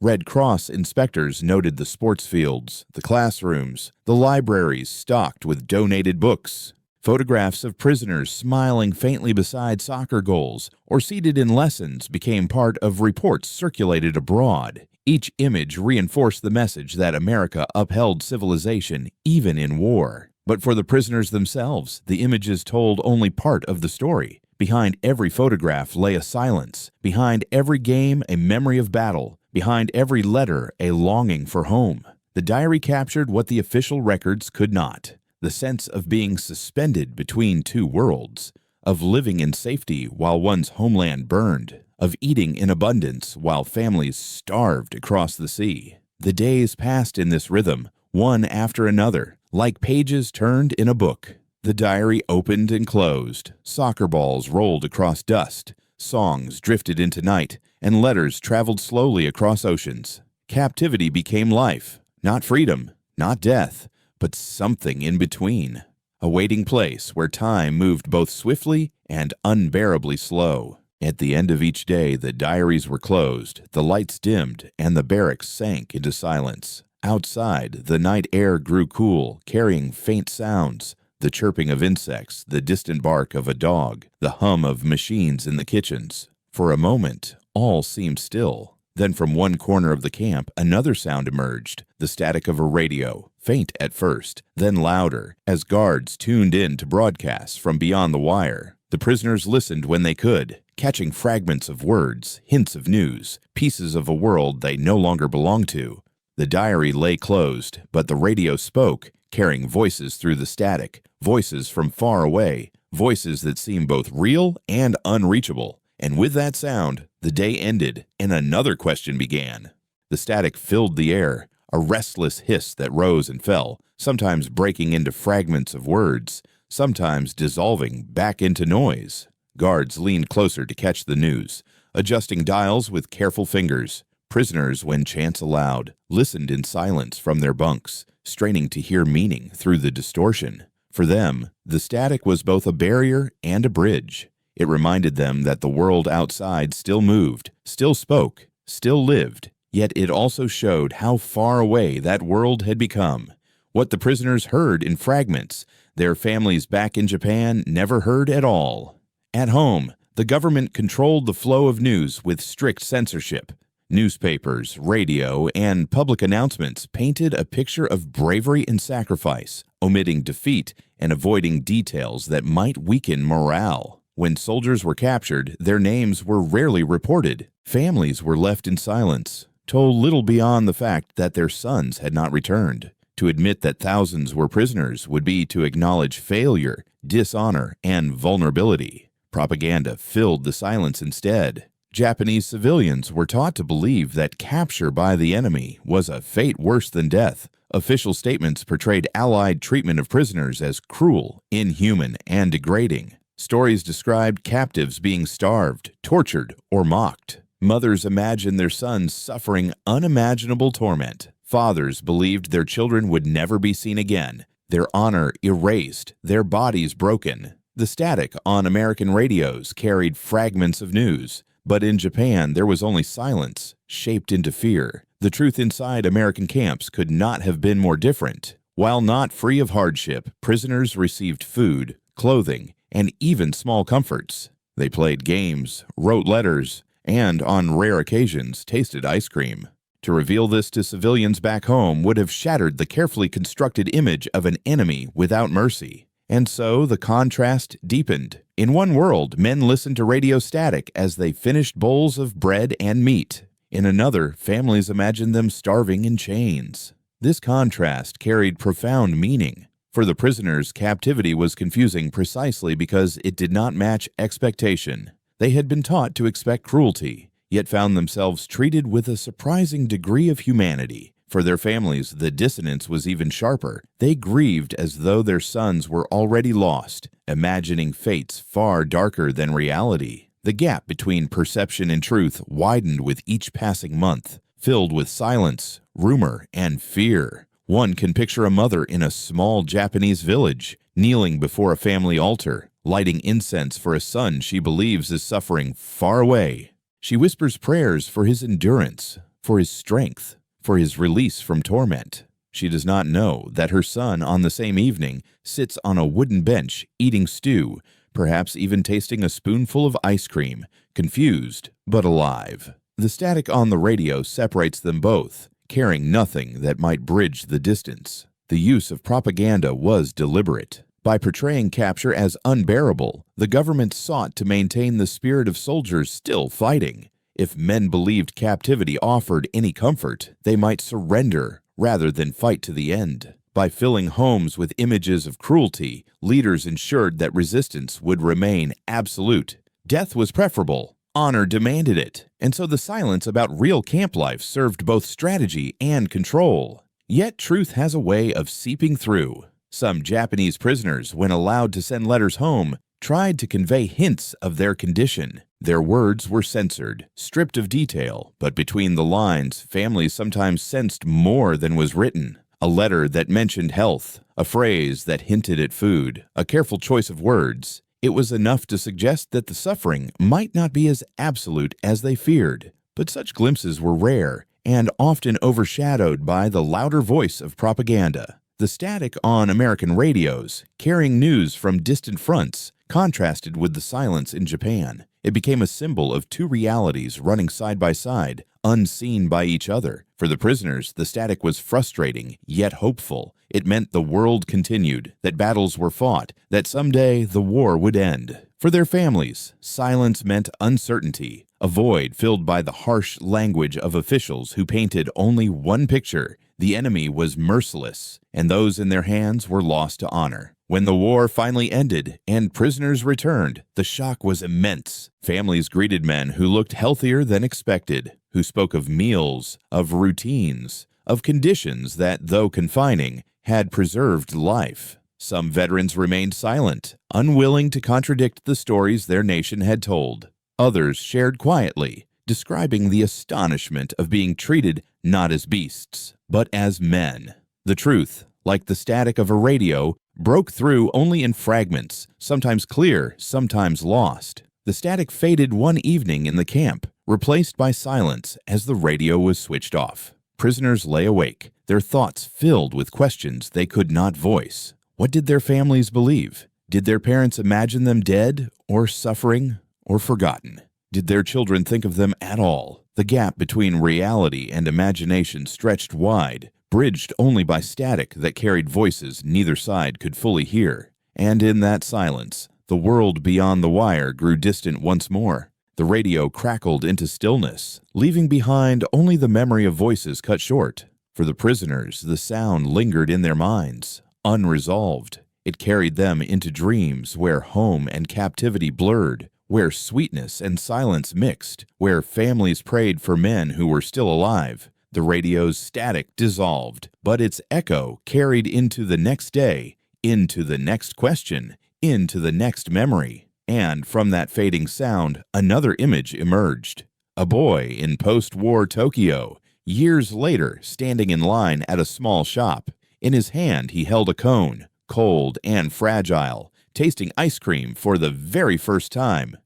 Red Cross inspectors noted the sports fields, the classrooms, the libraries stocked with donated books. Photographs of prisoners smiling faintly beside soccer goals or seated in lessons became part of reports circulated abroad. Each image reinforced the message that America upheld civilization even in war. But for the prisoners themselves, the images told only part of the story. Behind every photograph lay a silence. Behind every game, a memory of battle. Behind every letter, a longing for home. The diary captured what the official records could not. The sense of being suspended between two worlds, of living in safety while one's homeland burned, of eating in abundance while families starved across the sea. The days passed in this rhythm, one after another, like pages turned in a book. The diary opened and closed, soccer balls rolled across dust, songs drifted into night, and letters traveled slowly across oceans. Captivity became life, not freedom, not death, but something in between. A waiting place where time moved both swiftly and unbearably slow. At the end of each day, the diaries were closed, the lights dimmed, and the barracks sank into silence. Outside, the night air grew cool, carrying faint sounds. The chirping of insects, the distant bark of a dog, the hum of machines in the kitchens. For a moment, all seemed still. Then from one corner of the camp, another sound emerged, the static of a radio, faint at first, then louder, as guards tuned in to broadcasts from beyond the wire. The prisoners listened when they could, catching fragments of words, hints of news, pieces of a world they no longer belonged to. The diary lay closed, but the radio spoke, carrying voices through the static, voices from far away, voices that seemed both real and unreachable. And with that sound, the day ended, and another question began. The static filled the air, a restless hiss that rose and fell, sometimes breaking into fragments of words, sometimes dissolving back into noise. Guards leaned closer to catch the news, adjusting dials with careful fingers. Prisoners, when chance allowed, listened in silence from their bunks, straining to hear meaning through the distortion. For them, the static was both a barrier and a bridge. It reminded them that the world outside still moved, still spoke, still lived, yet it also showed how far away that world had become. What the prisoners heard in fragments, their families back in Japan never heard at all. At home, the government controlled the flow of news with strict censorship. Newspapers, radio, and public announcements painted a picture of bravery and sacrifice, omitting defeat and avoiding details that might weaken morale. When soldiers were captured, their names were rarely reported. Families were left in silence, told little beyond the fact that their sons had not returned. To admit that thousands were prisoners would be to acknowledge failure, dishonor, and vulnerability. Propaganda filled the silence instead. Japanese civilians were taught to believe that capture by the enemy was a fate worse than death. Official statements portrayed Allied treatment of prisoners as cruel, inhuman, and degrading. Stories described captives being starved, tortured, or mocked. Mothers imagined their sons suffering unimaginable torment. Fathers believed their children would never be seen again, their honor erased, their bodies broken. The static on American radios carried fragments of news, but in Japan there was only silence, shaped into fear. The truth inside American camps could not have been more different. While not free of hardship, prisoners received food, clothing, and even small comforts. They played games, wrote letters, and, on rare occasions, tasted ice cream. To reveal this to civilians back home would have shattered the carefully constructed image of an enemy without mercy. And so the contrast deepened. In one world, men listened to radio static as they finished bowls of bread and meat. In another, families imagined them starving in chains. This contrast carried profound meaning. For the prisoners, captivity was confusing precisely because it did not match expectation. They had been taught to expect cruelty, yet found themselves treated with a surprising degree of humanity. For their families, the dissonance was even sharper. They grieved as though their sons were already lost, imagining fates far darker than reality. The gap between perception and truth widened with each passing month, filled with silence, rumor, and fear. One can picture a mother in a small Japanese village, kneeling before a family altar, lighting incense for a son she believes is suffering far away. She whispers prayers for his endurance, for his strength, for his release from torment. She does not know that her son on the same evening sits on a wooden bench eating stew, perhaps even tasting a spoonful of ice cream, confused but alive. The static on the radio separates them both, carrying nothing that might bridge the distance. The use of propaganda was deliberate. By portraying capture as unbearable, the government sought to maintain the spirit of soldiers still fighting. If men believed captivity offered any comfort, they might surrender rather than fight to the end. By filling homes with images of cruelty, leaders ensured that resistance would remain absolute. Death was preferable. Honor demanded it, and so the silence about real camp life served both strategy and control. Yet truth has a way of seeping through. Some Japanese prisoners, when allowed to send letters home, tried to convey hints of their condition. Their words were censored, stripped of detail, but between the lines, families sometimes sensed more than was written. A letter that mentioned health, a phrase that hinted at food, a careful choice of words. It was enough to suggest that the suffering might not be as absolute as they feared. But such glimpses were rare and often overshadowed by the louder voice of propaganda. The static on American radios, carrying news from distant fronts, contrasted with the silence in Japan. It became a symbol of two realities running side by side, unseen by each other. For the prisoners, the static was frustrating, yet hopeful. It meant the world continued, that battles were fought, that someday the war would end. For their families, silence meant uncertainty, a void filled by the harsh language of officials who painted only one picture. The enemy was merciless, and those in their hands were lost to honor. When the war finally ended and prisoners returned, the shock was immense. Families greeted men who looked healthier than expected, who spoke of meals, of routines, of conditions that, though confining, had preserved life. Some veterans remained silent, unwilling to contradict the stories their nation had told. Others shared quietly, describing the astonishment of being treated not as beasts, but as men. The truth, like the static of a radio, broke through only in fragments, sometimes clear, sometimes lost. The static faded one evening in the camp, replaced by silence as the radio was switched off. Prisoners lay awake, their thoughts filled with questions they could not voice. What did their families believe? Did their parents imagine them dead, or suffering, or forgotten? Did their children think of them at all? The gap between reality and imagination stretched wide, bridged only by static that carried voices neither side could fully hear. And in that silence, the world beyond the wire grew distant once more. The radio crackled into stillness, leaving behind only the memory of voices cut short. For the prisoners, the sound lingered in their minds, unresolved. It carried them into dreams where home and captivity blurred, where sweetness and silence mixed, where families prayed for men who were still alive. The radio's static dissolved, but its echo carried into the next day, into the next question, into the next memory. And from that fading sound, another image emerged. A boy in post-war Tokyo, years later standing in line at a small shop. In his hand he held a cone, cold and fragile, tasting ice cream for the very first time.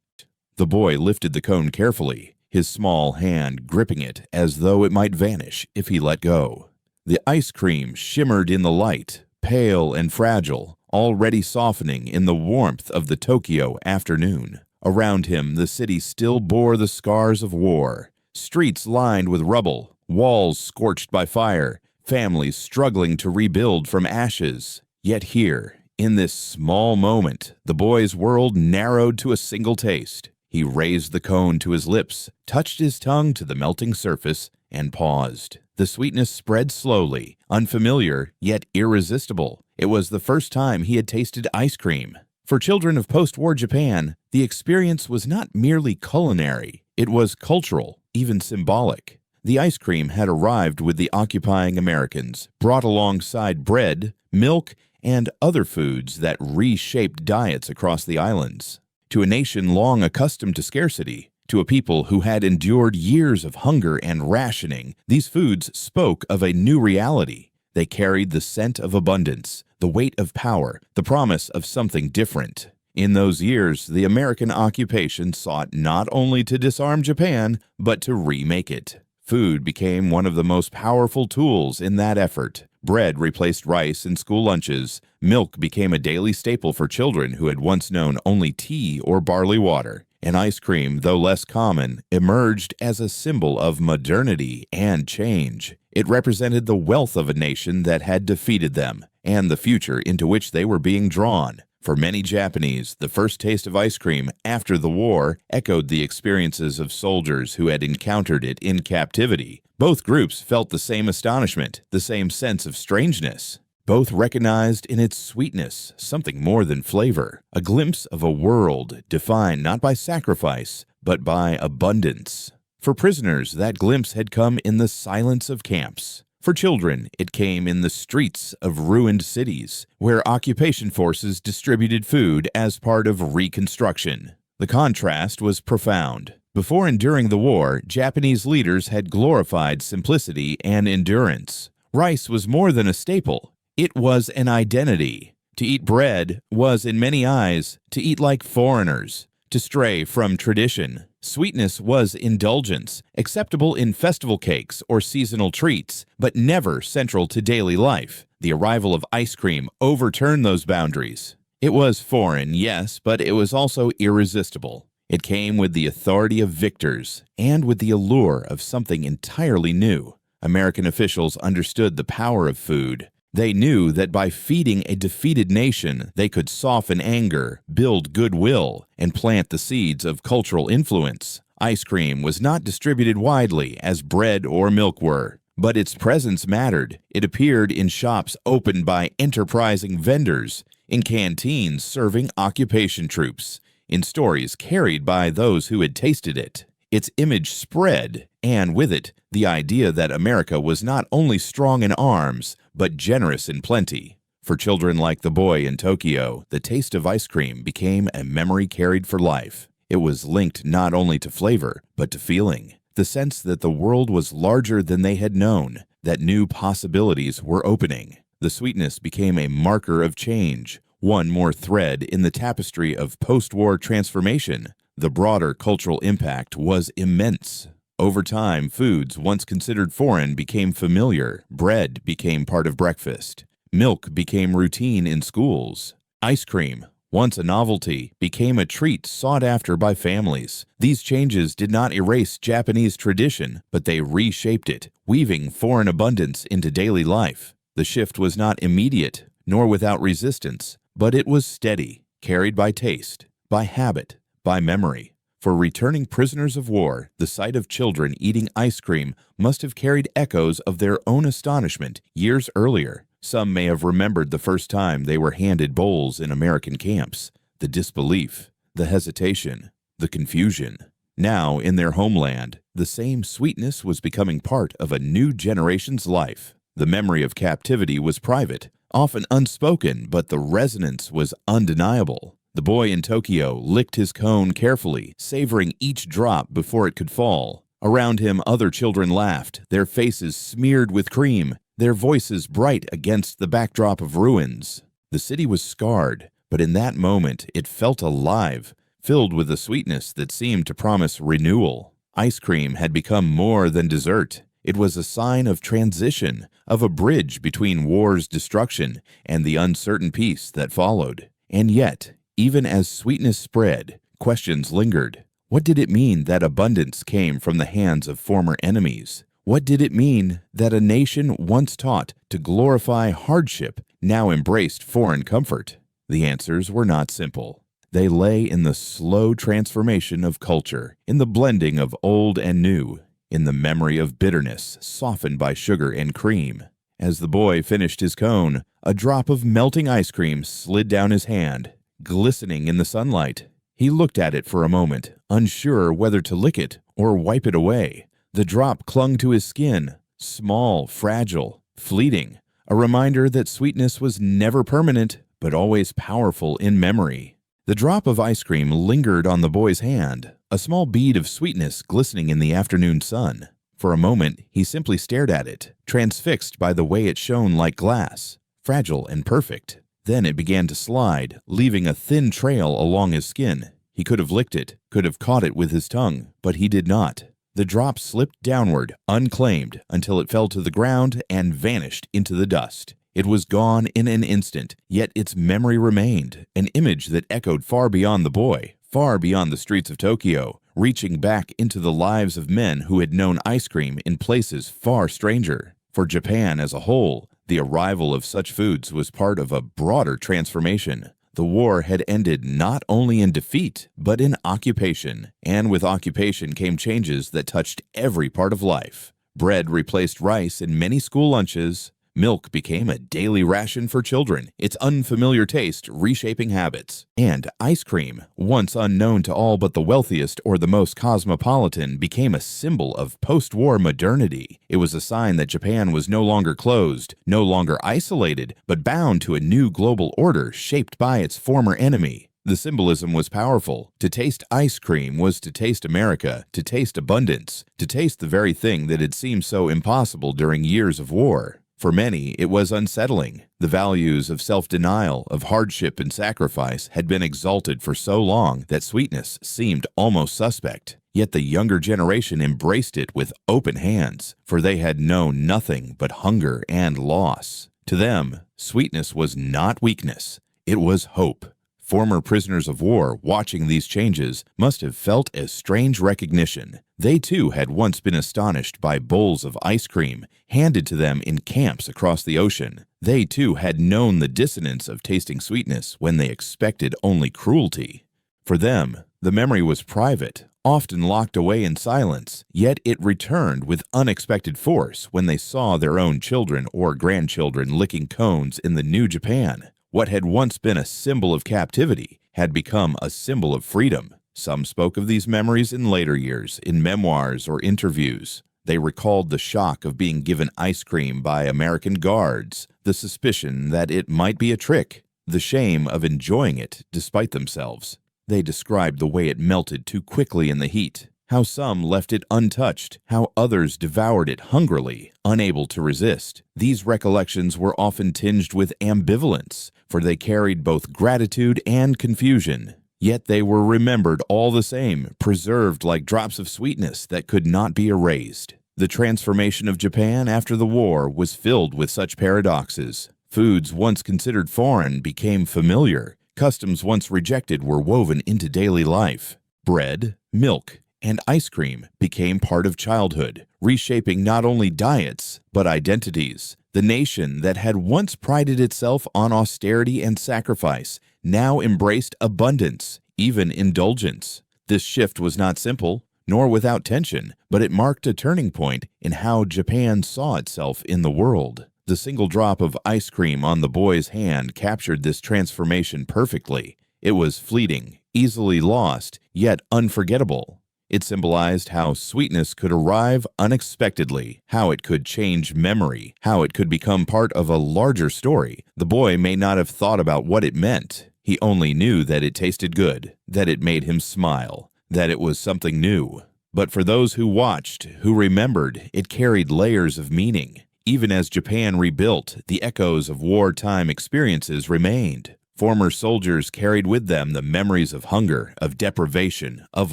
The boy lifted the cone carefully, his small hand gripping it as though it might vanish if he let go. The ice cream shimmered in the light, pale and fragile, already softening in the warmth of the Tokyo afternoon. Around him, the city still bore the scars of war. Streets lined with rubble, walls scorched by fire, families struggling to rebuild from ashes. Yet here, in this small moment, the boy's world narrowed to a single taste. He raised the cone to his lips, touched his tongue to the melting surface, and paused. The sweetness spread slowly, unfamiliar yet irresistible. It was the first time he had tasted ice cream. For children of post-war Japan, the experience was not merely culinary, it was cultural, even symbolic. The ice cream had arrived with the occupying Americans, brought alongside bread, milk, and other foods that reshaped diets across the islands. To a nation long accustomed to scarcity, to a people who had endured years of hunger and rationing, these foods spoke of a new reality. They carried the scent of abundance, the weight of power, the promise of something different. In those years, the American occupation sought not only to disarm Japan, but to remake it. Food became one of the most powerful tools in that effort. Bread replaced rice in school lunches. Milk became a daily staple for children who had once known only tea or barley water. And ice cream, though less common, emerged as a symbol of modernity and change. It represented the wealth of a nation that had defeated them, and the future into which they were being drawn. For many Japanese, the first taste of ice cream after the war echoed the experiences of soldiers who had encountered it in captivity. Both groups felt the same astonishment, the same sense of strangeness. Both recognized in its sweetness something more than flavor, a glimpse of a world defined not by sacrifice, but by abundance. For prisoners, that glimpse had come in the silence of camps. For children, it came in the streets of ruined cities, where occupation forces distributed food as part of reconstruction. The contrast was profound. Before and during the war, Japanese leaders had glorified simplicity and endurance. Rice was more than a staple. It was an identity. To eat bread was, in many eyes, to eat like foreigners, to stray from tradition. Sweetness was indulgence, acceptable in festival cakes or seasonal treats, but never central to daily life. The arrival of ice cream overturned those boundaries. It was foreign, yes, but it was also irresistible. It came with the authority of victors and with the allure of something entirely new. American officials understood the power of food. They knew that by feeding a defeated nation, they could soften anger, build goodwill, and plant the seeds of cultural influence. Ice cream was not distributed widely as bread or milk were, but its presence mattered. It appeared in shops opened by enterprising vendors, in canteens serving occupation troops, in stories carried by those who had tasted it. Its image spread, and with it, the idea that America was not only strong in arms, but generous in plenty. For children like the boy in Tokyo, the taste of ice cream became a memory carried for life. It was linked not only to flavor, but to feeling. The sense that the world was larger than they had known, that new possibilities were opening. The sweetness became a marker of change, one more thread in the tapestry of post-war transformation. The broader cultural impact was immense. Over time, foods once considered foreign became familiar. Bread became part of breakfast. Milk became routine in schools. Ice cream, once a novelty, became a treat sought after by families. These changes did not erase Japanese tradition, but they reshaped it, weaving foreign abundance into daily life. The shift was not immediate, nor without resistance, but it was steady, carried by taste, by habit, by memory. For returning prisoners of war, the sight of children eating ice cream must have carried echoes of their own astonishment years earlier. Some may have remembered the first time they were handed bowls in American camps, the disbelief, the hesitation, the confusion. Now, in their homeland, the same sweetness was becoming part of a new generation's life. The memory of captivity was private, often unspoken, but the resonance was undeniable. The boy in Tokyo licked his cone carefully, savoring each drop before it could fall. Around him, other children laughed, their faces smeared with cream, their voices bright against the backdrop of ruins. The city was scarred, but in that moment it felt alive, filled with a sweetness that seemed to promise renewal. Ice cream had become more than dessert. It was a sign of transition, of a bridge between war's destruction and the uncertain peace that followed. And yet, even as sweetness spread, questions lingered. What did it mean that abundance came from the hands of former enemies? What did it mean that a nation once taught to glorify hardship now embraced foreign comfort? The answers were not simple. They lay in the slow transformation of culture, in the blending of old and new, in the memory of bitterness softened by sugar and cream. As the boy finished his cone, a drop of melting ice cream slid down his hand, glistening in the sunlight. He looked at it for a moment, unsure whether to lick it or wipe it away. The drop clung to his skin, small, fragile, fleeting, a reminder that sweetness was never permanent, but always powerful in memory. The drop of ice cream lingered on the boy's hand, a small bead of sweetness glistening in the afternoon sun. For a moment, he simply stared at it, transfixed by the way it shone like glass, fragile and perfect. Then it began to slide, leaving a thin trail along his skin. He could have licked it, could have caught it with his tongue, but he did not. The drop slipped downward, unclaimed, until it fell to the ground and vanished into the dust. It was gone in an instant, yet its memory remained, an image that echoed far beyond the boy, far beyond the streets of Tokyo, reaching back into the lives of men who had known ice cream in places far stranger. For Japan as a whole, the arrival of such foods was part of a broader transformation. The war had ended not only in defeat, but in occupation, and with occupation came changes that touched every part of life. Bread replaced rice in many school lunches. Milk became a daily ration for children, its unfamiliar taste reshaping habits. And ice cream, once unknown to all but the wealthiest or the most cosmopolitan, became a symbol of post-war modernity. It was a sign that Japan was no longer closed, no longer isolated, but bound to a new global order shaped by its former enemy. The symbolism was powerful. To taste ice cream was to taste America, to taste abundance, to taste the very thing that had seemed so impossible during years of war. For many, it was unsettling. The values of self-denial, of hardship and sacrifice had been exalted for so long that sweetness seemed almost suspect. Yet the younger generation embraced it with open hands, for they had known nothing but hunger and loss. To them, sweetness was not weakness, it was hope. Former prisoners of war watching these changes must have felt a strange recognition. They too had once been astonished by bowls of ice cream handed to them in camps across the ocean. They too had known the dissonance of tasting sweetness when they expected only cruelty. For them, the memory was private, often locked away in silence, yet it returned with unexpected force when they saw their own children or grandchildren licking cones in the new Japan. What had once been a symbol of captivity had become a symbol of freedom. Some spoke of these memories in later years, in memoirs or interviews. They recalled the shock of being given ice cream by American guards, the suspicion that it might be a trick, the shame of enjoying it despite themselves. They described the way it melted too quickly in the heat, how some left it untouched, how others devoured it hungrily, unable to resist. These recollections were often tinged with ambivalence, for they carried both gratitude and confusion. Yet they were remembered all the same, preserved like drops of sweetness that could not be erased. The transformation of Japan after the war was filled with such paradoxes. Foods once considered foreign became familiar. Customs once rejected were woven into daily life. Bread, milk, and ice cream became part of childhood, reshaping not only diets, but identities. The nation that had once prided itself on austerity and sacrifice now embraced abundance, even indulgence. This shift was not simple, nor without tension, but it marked a turning point in how Japan saw itself in the world. The single drop of ice cream on the boy's hand captured this transformation perfectly. It was fleeting, easily lost, yet unforgettable. It symbolized how sweetness could arrive unexpectedly, how it could change memory, how it could become part of a larger story. The boy may not have thought about what it meant. He only knew that it tasted good, that it made him smile, that it was something new. But for those who watched, who remembered, it carried layers of meaning. Even as Japan rebuilt, the echoes of wartime experiences remained. Former soldiers carried with them the memories of hunger, of deprivation, of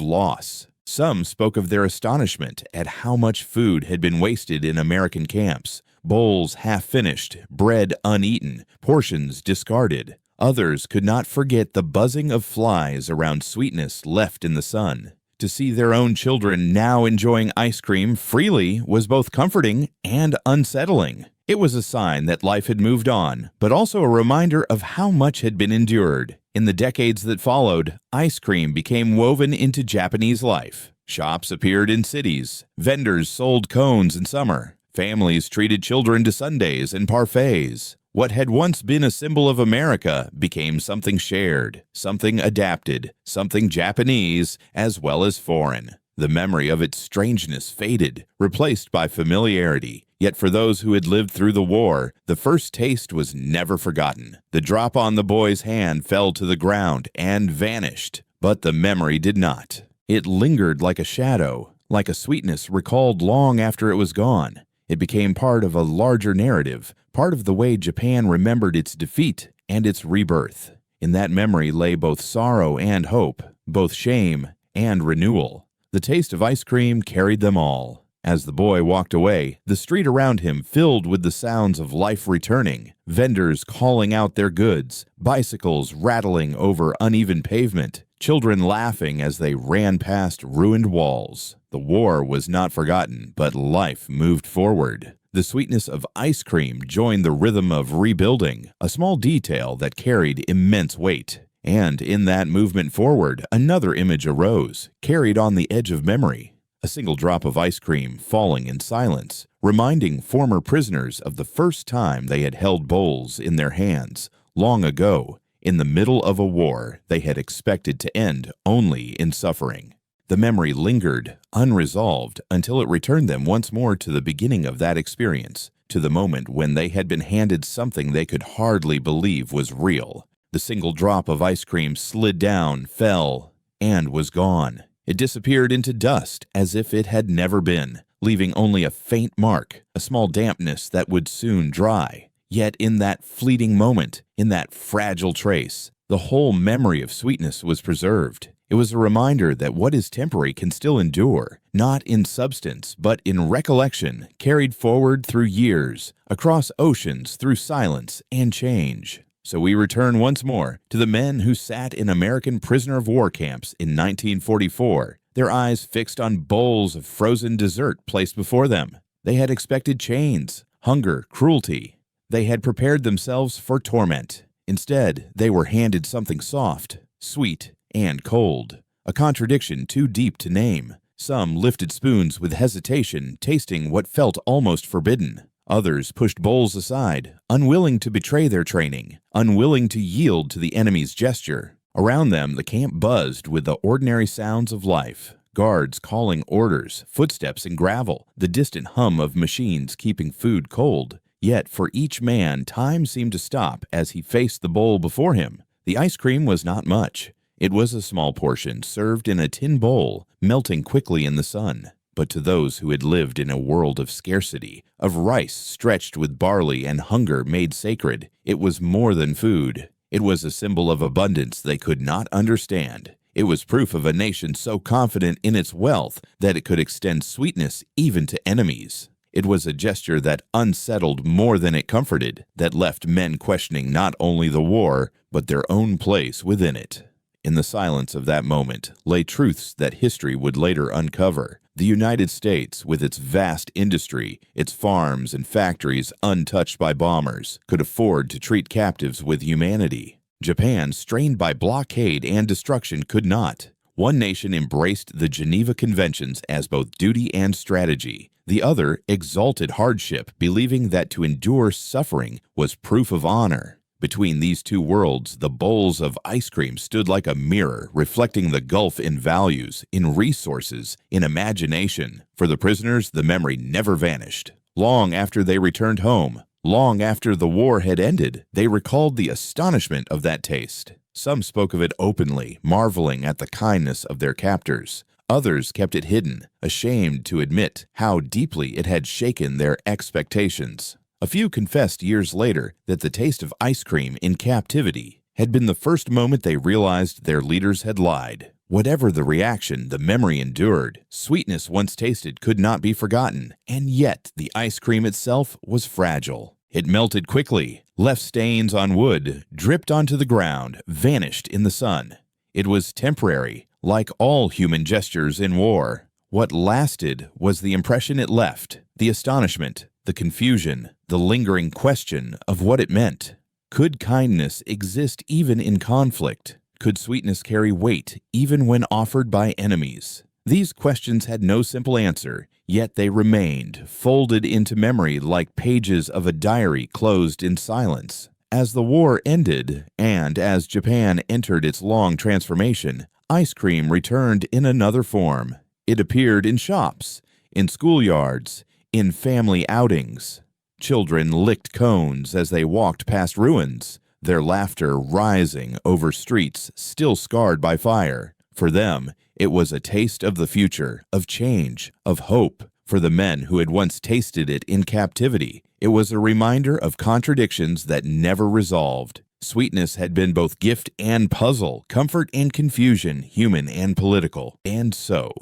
loss. Some spoke of their astonishment at how much food had been wasted in American camps, bowls half-finished, bread uneaten, portions discarded. Others could not forget the buzzing of flies around sweetness left in the sun. To see their own children now enjoying ice cream freely was both comforting and unsettling. It was a sign that life had moved on, but also a reminder of how much had been endured. In the decades that followed, ice cream became woven into Japanese life. Shops appeared in cities. Vendors sold cones in summer. Families treated children to sundaes and parfaits. What had once been a symbol of America became something shared, something adapted, something Japanese as well as foreign. The memory of its strangeness faded, replaced by familiarity. Yet for those who had lived through the war, the first taste was never forgotten. The drop on the boy's hand fell to the ground and vanished, but the memory did not. It lingered like a shadow, like a sweetness recalled long after it was gone. It became part of a larger narrative, part of the way Japan remembered its defeat and its rebirth. In that memory lay both sorrow and hope, both shame and renewal. The taste of ice cream carried them all. As the boy walked away, the street around him filled with the sounds of life returning, vendors calling out their goods, bicycles rattling over uneven pavement, children laughing as they ran past ruined walls. The war was not forgotten, but life moved forward. The sweetness of ice cream joined the rhythm of rebuilding, a small detail that carried immense weight. And in that movement forward, another image arose, carried on the edge of memory. A single drop of ice cream falling in silence, reminding former prisoners of the first time they had held bowls in their hands, long ago, in the middle of a war they had expected to end only in suffering. The memory lingered, unresolved, until it returned them once more to the beginning of that experience, to the moment when they had been handed something they could hardly believe was real. The single drop of ice cream slid down, fell, and was gone. It disappeared into dust as if it had never been, leaving only a faint mark, a small dampness that would soon dry. Yet in that fleeting moment, in that fragile trace, the whole memory of sweetness was preserved. It was a reminder that what is temporary can still endure, not in substance, but in recollection, carried forward through years, across oceans, through silence and change. So we return once more to the men who sat in American prisoner of war camps in 1944, their eyes fixed on bowls of frozen dessert placed before them. They had expected chains, hunger, cruelty. They had prepared themselves for torment. Instead, they were handed something soft, sweet, and cold, a contradiction too deep to name. Some lifted spoons with hesitation, tasting what felt almost forbidden. Others pushed bowls aside, unwilling to betray their training, unwilling to yield to the enemy's gesture. Around them, the camp buzzed with the ordinary sounds of life. Guards calling orders, footsteps in gravel, the distant hum of machines keeping food cold. Yet for each man, time seemed to stop as he faced the bowl before him. The ice cream was not much. It was a small portion, served in a tin bowl, melting quickly in the sun. But to those who had lived in a world of scarcity, of rice stretched with barley and hunger made sacred, it was more than food. It was a symbol of abundance they could not understand. It was proof of a nation so confident in its wealth that it could extend sweetness even to enemies. It was a gesture that unsettled more than it comforted, that left men questioning not only the war, but their own place within it. In the silence of that moment lay truths that history would later uncover. The United States, with its vast industry, its farms and factories untouched by bombers, could afford to treat captives with humanity. Japan, strained by blockade and destruction, could not. One nation embraced the Geneva Conventions as both duty and strategy. The other exalted hardship, believing that to endure suffering was proof of honor. Between these two worlds, the bowls of ice cream stood like a mirror, reflecting the gulf in values, in resources, in imagination. For the prisoners, the memory never vanished. Long after they returned home, long after the war had ended, they recalled the astonishment of that taste. Some spoke of it openly, marveling at the kindness of their captors. Others kept it hidden, ashamed to admit how deeply it had shaken their expectations. A few confessed years later that the taste of ice cream in captivity had been the first moment they realized their leaders had lied. Whatever the reaction, the memory endured. Sweetness once tasted could not be forgotten, and yet the ice cream itself was fragile. It melted quickly, left stains on wood, dripped onto the ground, vanished in the sun. It was temporary, like all human gestures in war. What lasted was the impression it left, the astonishment, the confusion, the lingering question of what it meant. Could kindness exist even in conflict? Could sweetness carry weight even when offered by enemies? These questions had no simple answer, yet they remained, folded into memory like pages of a diary closed in silence. As the war ended, and as Japan entered its long transformation, ice cream returned in another form. It appeared in shops, in schoolyards, in family outings. Children licked cones as they walked past ruins, their laughter rising over streets still scarred by fire. For them, it was a taste of the future, of change, of hope. For the men who had once tasted it in captivity, it was a reminder of contradictions that never resolved. Sweetness had been both gift and puzzle, comfort and confusion, human and political. And so,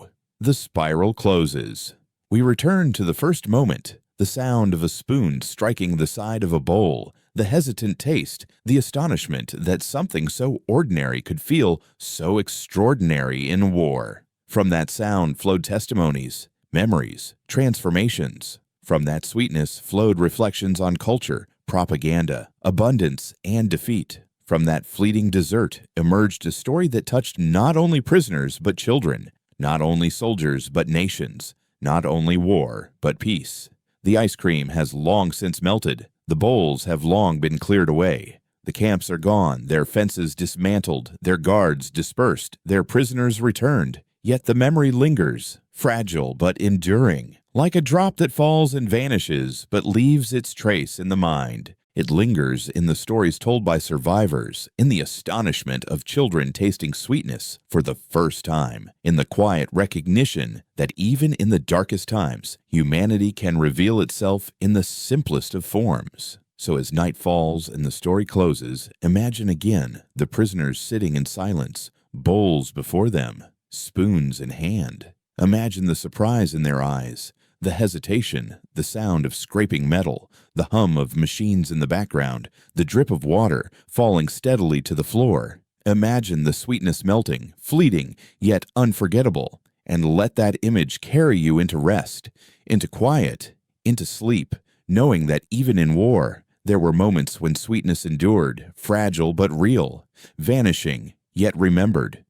the spiral closes. We return to the first moment, the sound of a spoon striking the side of a bowl, the hesitant taste, the astonishment that something so ordinary could feel so extraordinary in war. From that sound flowed testimonies, memories, transformations. From that sweetness flowed reflections on culture, propaganda, abundance, and defeat. From that fleeting dessert emerged a story that touched not only prisoners but children, not only soldiers but nations, not only war but peace. The ice cream has long since melted. The bowls have long been cleared away. The camps are gone, their fences dismantled, their guards dispersed, their prisoners returned. Yet the memory lingers, fragile but enduring, like a drop that falls and vanishes but leaves its trace in the mind. It lingers in the stories told by survivors, in the astonishment of children tasting sweetness for the first time, in the quiet recognition that even in the darkest times, humanity can reveal itself in the simplest of forms. So as night falls and the story closes, imagine again the prisoners sitting in silence, bowls before them, spoons in hand. Imagine the surprise in their eyes, the hesitation, the sound of scraping metal, the hum of machines in the background, the drip of water falling steadily to the floor. Imagine the sweetness melting, fleeting, yet unforgettable, and let that image carry you into rest, into quiet, into sleep, knowing that even in war, there were moments when sweetness endured, fragile but real, vanishing, yet remembered.